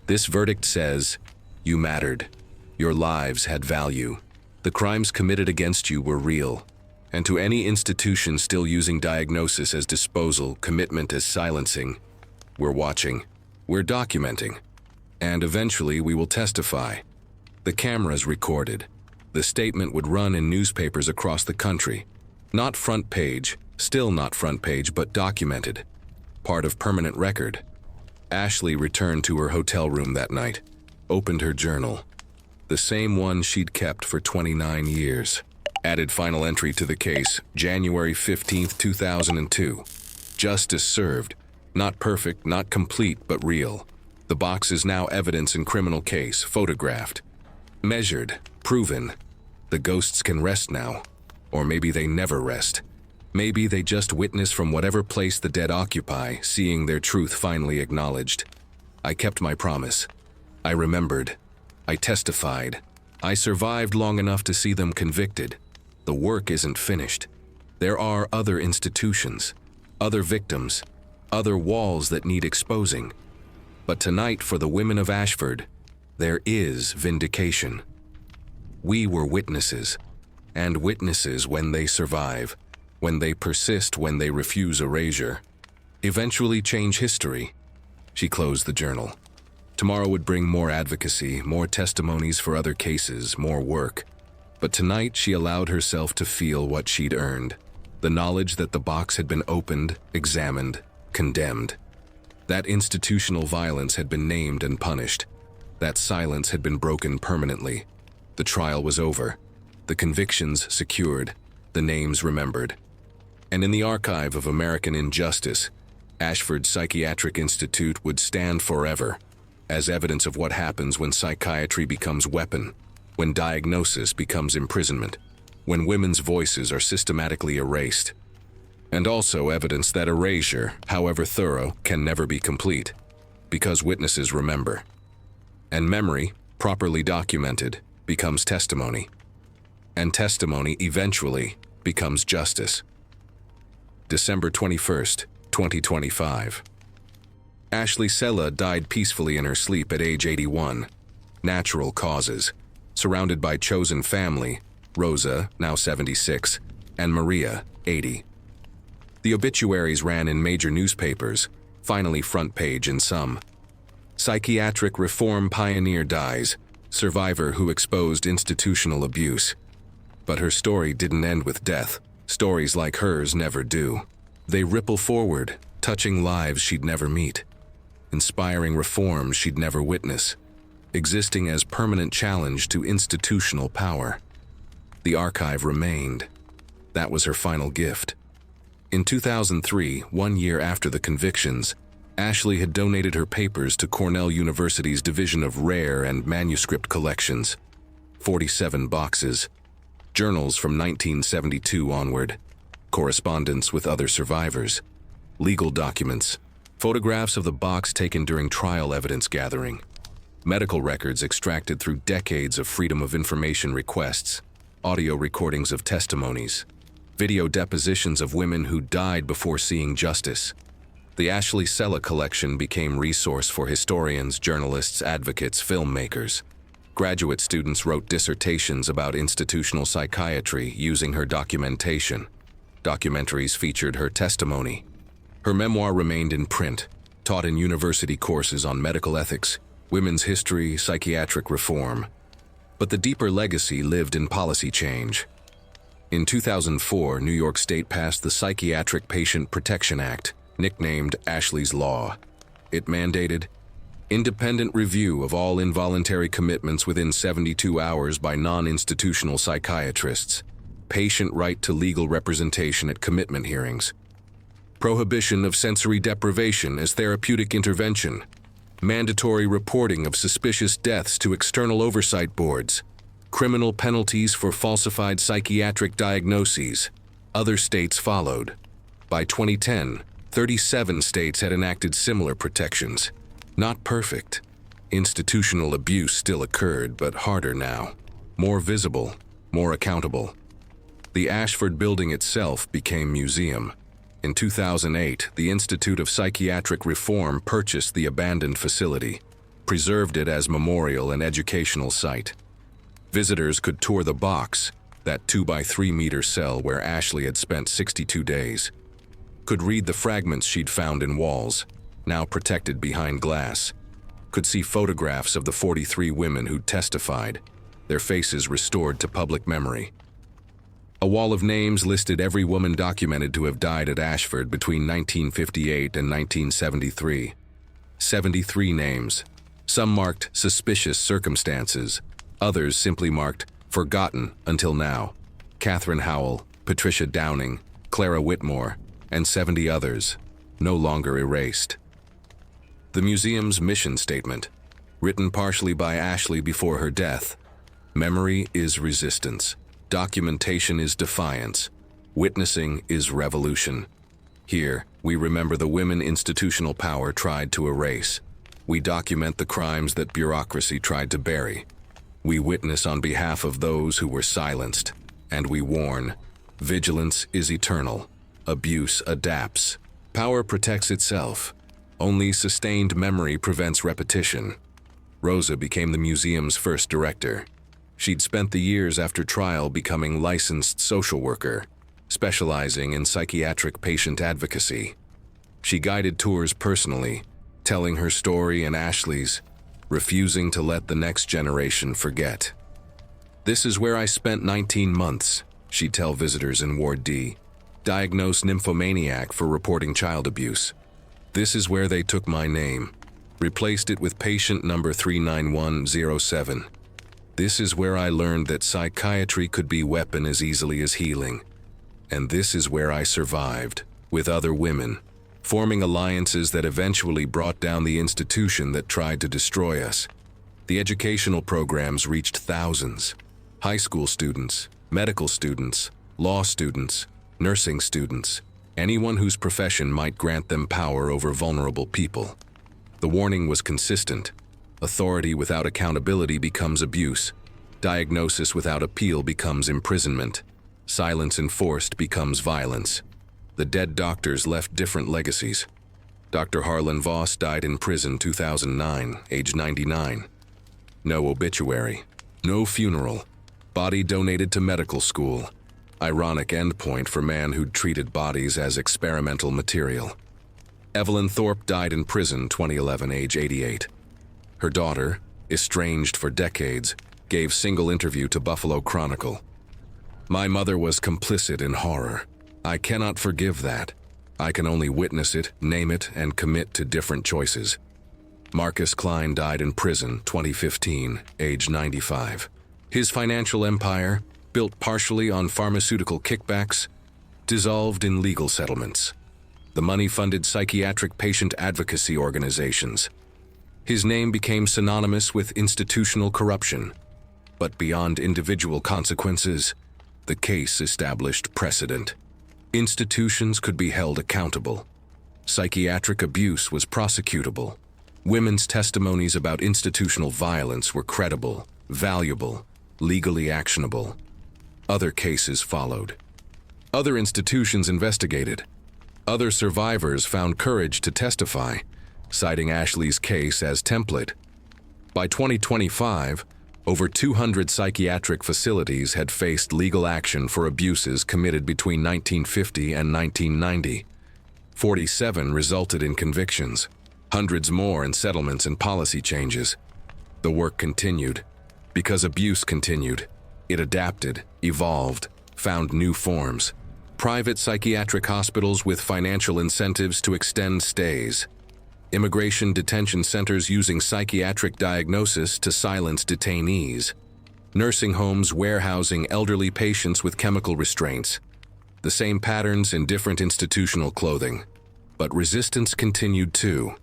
This verdict says, you mattered. Your lives had value. The crimes committed against you were real. And to any institution still using diagnosis as disposal, commitment as silencing, we're watching, we're documenting, and eventually we will testify. The cameras recorded. The statement would run in newspapers across the country. Not front page, still not front page, but documented. Part of permanent record. Ashley returned to her hotel room that night, opened her journal. The same one she'd kept for 29 years. Added final entry to the case, January 15, 2002. Justice served. Not perfect, not complete, but real. The box is now evidence in criminal case, photographed. Measured, proven. The ghosts can rest now. Or maybe they never rest. Maybe they just witness from whatever place the dead occupy, seeing their truth finally acknowledged. I kept my promise. I remembered. I testified. I survived long enough to see them convicted. The work isn't finished. There are other institutions, other victims, other walls that need exposing. But tonight, for the women of Ashford, there is vindication. We were witnesses, and witnesses when they survive, when they persist, when they refuse erasure, eventually change history. She closed the journal. Tomorrow would bring more advocacy, more testimonies for other cases, more work. But tonight she allowed herself to feel what she'd earned, the knowledge that the box had been opened, examined, condemned. That institutional violence had been named and punished. That silence had been broken permanently. The trial was over, the convictions secured, the names remembered. And in the archive of American injustice, Ashford Psychiatric Institute would stand forever as evidence of what happens when psychiatry becomes weapon, when diagnosis becomes imprisonment, when women's voices are systematically erased. And also evidence that erasure, however thorough, can never be complete, because witnesses remember. And memory, properly documented, becomes testimony. And testimony eventually becomes justice. December 21st, 2025. Ashley Sella died peacefully in her sleep at age 81. Natural causes. Surrounded by chosen family, Rosa, now 76, and Maria, 80. The obituaries ran in major newspapers, finally front page in some. Psychiatric reform pioneer dies, survivor who exposed institutional abuse. But her story didn't end with death. Stories like hers never do. They ripple forward, touching lives she'd never meet, inspiring reforms she'd never witness, existing as permanent challenge to institutional power. The archive remained. That was her final gift. In 2003, 1 year after the convictions, Ashley had donated her papers to Cornell University's Division of Rare and Manuscript Collections. 47 boxes. Journals from 1972 onward. Correspondence with other survivors. Legal documents. Photographs of the box taken during trial evidence gathering. Medical records extracted through decades of Freedom of Information requests. Audio recordings of testimonies. Video depositions of women who died before seeing justice. The Ashley Sella collection became resource for historians, journalists, advocates, filmmakers. Graduate students wrote dissertations about institutional psychiatry using her documentation. Documentaries featured her testimony. Her memoir remained in print, taught in university courses on medical ethics, women's history, psychiatric reform. But the deeper legacy lived in policy change. In 2004, New York State passed the Psychiatric Patient Protection Act, nicknamed Ashley's Law. It mandated independent review of all involuntary commitments within 72 hours by non-institutional psychiatrists, patient right to legal representation at commitment hearings, prohibition of sensory deprivation as therapeutic intervention, mandatory reporting of suspicious deaths to external oversight boards, criminal penalties for falsified psychiatric diagnoses. Other states followed. By 2010, 37 states had enacted similar protections. Not perfect. Institutional abuse still occurred, but harder now. More visible, more accountable. The Ashford building itself became museum. In 2008, the Institute of Psychiatric Reform purchased the abandoned facility, preserved it as memorial and educational site. Visitors could tour the box, that 2 by 3 meter cell where Ashley had spent 62 days. Could read the fragments she'd found in walls, now protected behind glass. Could see photographs of the 43 women who'd testified, their faces restored to public memory. A wall of names listed every woman documented to have died at Ashford between 1958 and 1973. 73 names. Some marked suspicious circumstances, others simply marked forgotten until now. Catherine Howell, Patricia Downing, Clara Whitmore, and 70 others, no longer erased. The museum's mission statement, written partially by Ashley before her death: memory is resistance, documentation is defiance, witnessing is revolution. Here, we remember the women institutional power tried to erase. We document the crimes that bureaucracy tried to bury. We witness on behalf of those who were silenced, and we warn: vigilance is eternal. Abuse adapts. Power protects itself. Only sustained memory prevents repetition. Rosa became the museum's first director. She'd spent the years after trial becoming licensed social worker, specializing in psychiatric patient advocacy. She guided tours personally, telling her story and Ashley's, refusing to let the next generation forget. "This is where I spent 19 months, she'd tell visitors in Ward D, diagnosed nymphomaniac for reporting child abuse. This is where they took my name, replaced it with patient number 39107. This is where I learned that psychiatry could be weapon as easily as healing. And this is where I survived, with other women, forming alliances that eventually brought down the institution that tried to destroy us. The educational programs reached thousands. High school students, medical students, law students, nursing students, anyone whose profession might grant them power over vulnerable people. The warning was consistent. Authority without accountability becomes abuse. Diagnosis without appeal becomes imprisonment. Silence enforced becomes violence. The dead doctors left different legacies. Dr. Harlan Voss died in prison 2009, age 99. No obituary. No funeral. Body donated to medical school. Ironic endpoint for man who'd treated bodies as experimental material. Evelyn Thorpe died in prison 2011, age 88. Her daughter, estranged for decades, gave single interview to Buffalo Chronicle. "My mother was complicit in horror. I cannot forgive that. I can only witness it, name it, and commit to different choices." Marcus Klein died in prison 2015, age 95. His financial empire, built partially on pharmaceutical kickbacks, dissolved in legal settlements. The money funded psychiatric patient advocacy organizations. His name became synonymous with institutional corruption. But beyond individual consequences, the case established precedent. Institutions could be held accountable. Psychiatric abuse was prosecutable. Women's testimonies about institutional violence were credible, valuable, legally actionable. Other cases followed. Other institutions investigated. Other survivors found courage to testify, citing Ashley's case as template. By 2025, over 200 psychiatric facilities had faced legal action for abuses committed between 1950 and 1990. 47 resulted in convictions, hundreds more in settlements and policy changes. The work continued. Because abuse continued, it adapted, evolved, found new forms. Private psychiatric hospitals with financial incentives to extend stays. Immigration detention centers using psychiatric diagnosis to silence detainees. Nursing homes warehousing elderly patients with chemical restraints. The same patterns in different institutional clothing. But resistance continued too.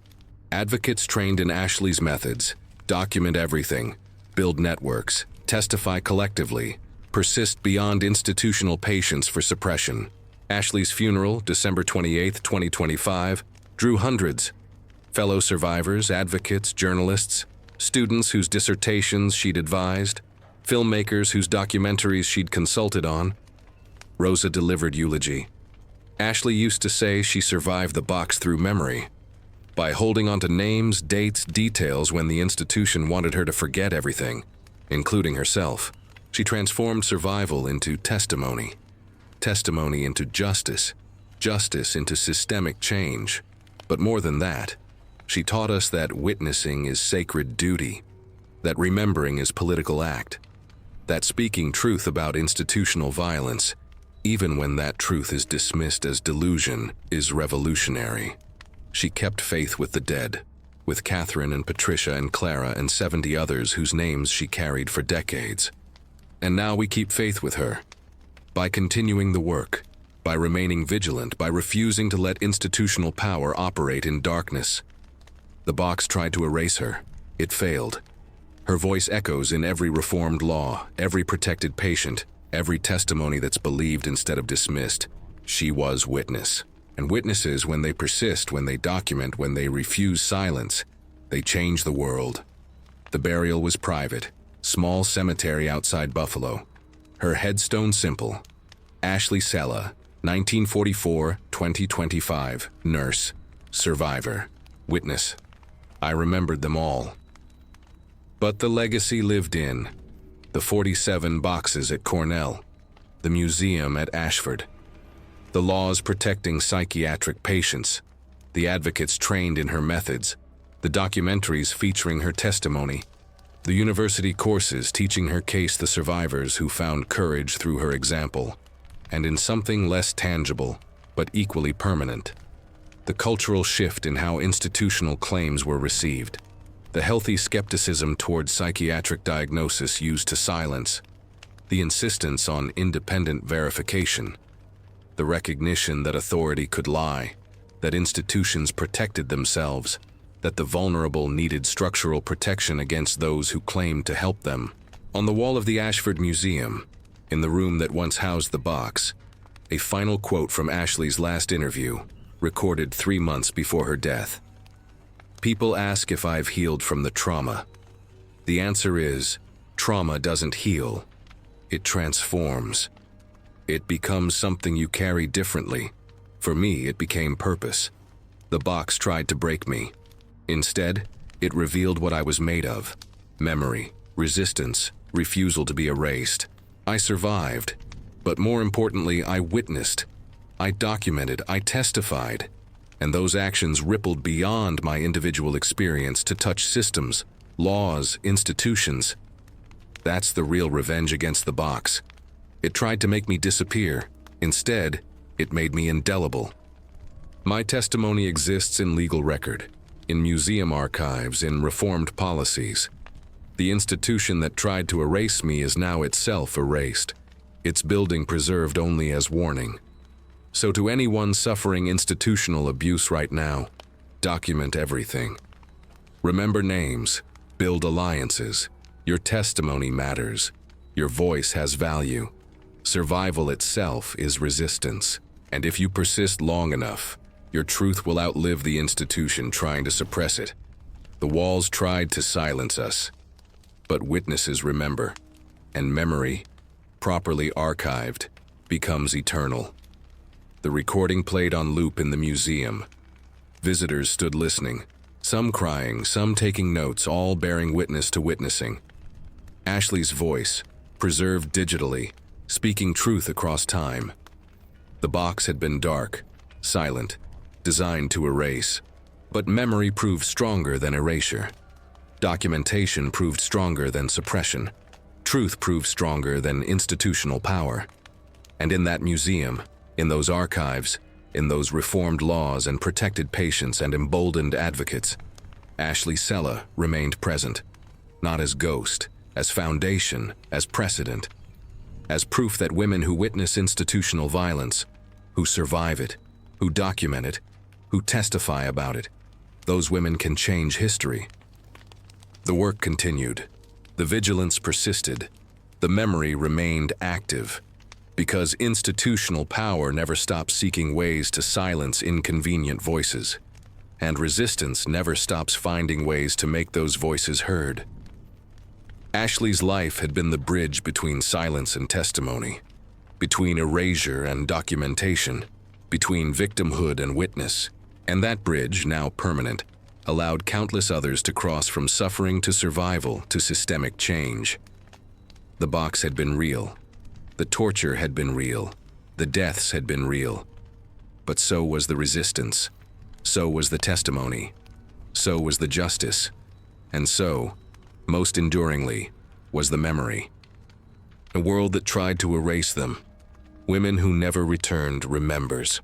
Advocates trained in Ashley's methods document everything, build networks, testify collectively, persist beyond institutional patience for suppression. Ashley's funeral, December 28, 2025, drew hundreds. Fellow survivors, advocates, journalists, students whose dissertations she'd advised, filmmakers whose documentaries she'd consulted on. Rosa delivered eulogy. Ashley used to say she survived the box through memory, by holding on to names, dates, details when the institution wanted her to forget everything. including herself. She transformed survival into testimony, testimony into justice, justice into systemic change. But more than that, she taught us that witnessing is sacred duty, that remembering is political act, that speaking truth about institutional violence, even when that truth is dismissed as delusion, is revolutionary. She kept faith with the dead, with Catherine and Patricia and Clara and 70 others whose names she carried for decades. And now we keep faith with her, by continuing the work, by remaining vigilant, by refusing to let institutional power operate in darkness. The box tried to erase her. It failed. Her voice echoes in every reformed law, every protected patient, every testimony that's believed instead of dismissed. She was witness. And witnesses, when they persist, when they document, when they refuse silence, they change the world. The burial was private, small cemetery outside Buffalo. Her headstone simple: Ashley Sella, 1944-2025, nurse, survivor, witness. I remembered them all. But the legacy lived in the 47 boxes at Cornell, the museum at Ashford, the laws protecting psychiatric patients, the advocates trained in her methods, the documentaries featuring her testimony, the university courses teaching her case, the survivors who found courage through her example, and in something less tangible, but equally permanent, the cultural shift in how institutional claims were received, the healthy skepticism towards psychiatric diagnosis used to silence, the insistence on independent verification, the recognition that authority could lie, that institutions protected themselves, that the vulnerable needed structural protection against those who claimed to help them. On the wall of the Ashford Museum, in the room that once housed the box, a final quote from Ashley's last interview, recorded 3 months before her death. People ask if I've healed from the trauma. The answer is, trauma doesn't heal. It transforms. It becomes something you carry differently. For me, it became purpose. The box tried to break me. Instead, it revealed what I was made of: memory, resistance, refusal to be erased. I survived, but more importantly, I witnessed. I documented, I testified, and those actions rippled beyond my individual experience to touch systems, laws, institutions. That's the real revenge against the box. It tried to make me disappear. Instead, it made me indelible. My testimony exists in legal record, in museum archives, in reformed policies. The institution that tried to erase me is now itself erased, its building preserved only as warning. So to anyone suffering institutional abuse right now, document everything. Remember names, build alliances. Your testimony matters. Your voice has value. Survival itself is resistance. And if you persist long enough, your truth will outlive the institution trying to suppress it. The walls tried to silence us, but witnesses remember, and memory, properly archived, becomes eternal. The recording played on loop in the museum. Visitors stood listening, some crying, some taking notes, all bearing witness to witnessing. Ashley's voice, preserved digitally, speaking truth across time. The box had been dark, silent, designed to erase. But memory proved stronger than erasure. Documentation proved stronger than suppression. Truth proved stronger than institutional power. And in that museum, in those archives, in those reformed laws and protected patients and emboldened advocates, Ashley Sella remained present, not as ghost, as foundation, as precedent, as proof that women who witness institutional violence, who survive it, who document it, who testify about it, those women can change history. The work continued. The vigilance persisted. The memory remained active, because institutional power never stops seeking ways to silence inconvenient voices, and resistance never stops finding ways to make those voices heard. Ashley's life had been the bridge between silence and testimony, between erasure and documentation, between victimhood and witness, and that bridge, now permanent, allowed countless others to cross from suffering to survival to systemic change. The box had been real. The torture had been real. The deaths had been real. But so was the resistance. So was the testimony. So was the justice. And so, most enduringly, was the memory. A world that tried to erase them. Women who never returned remembers.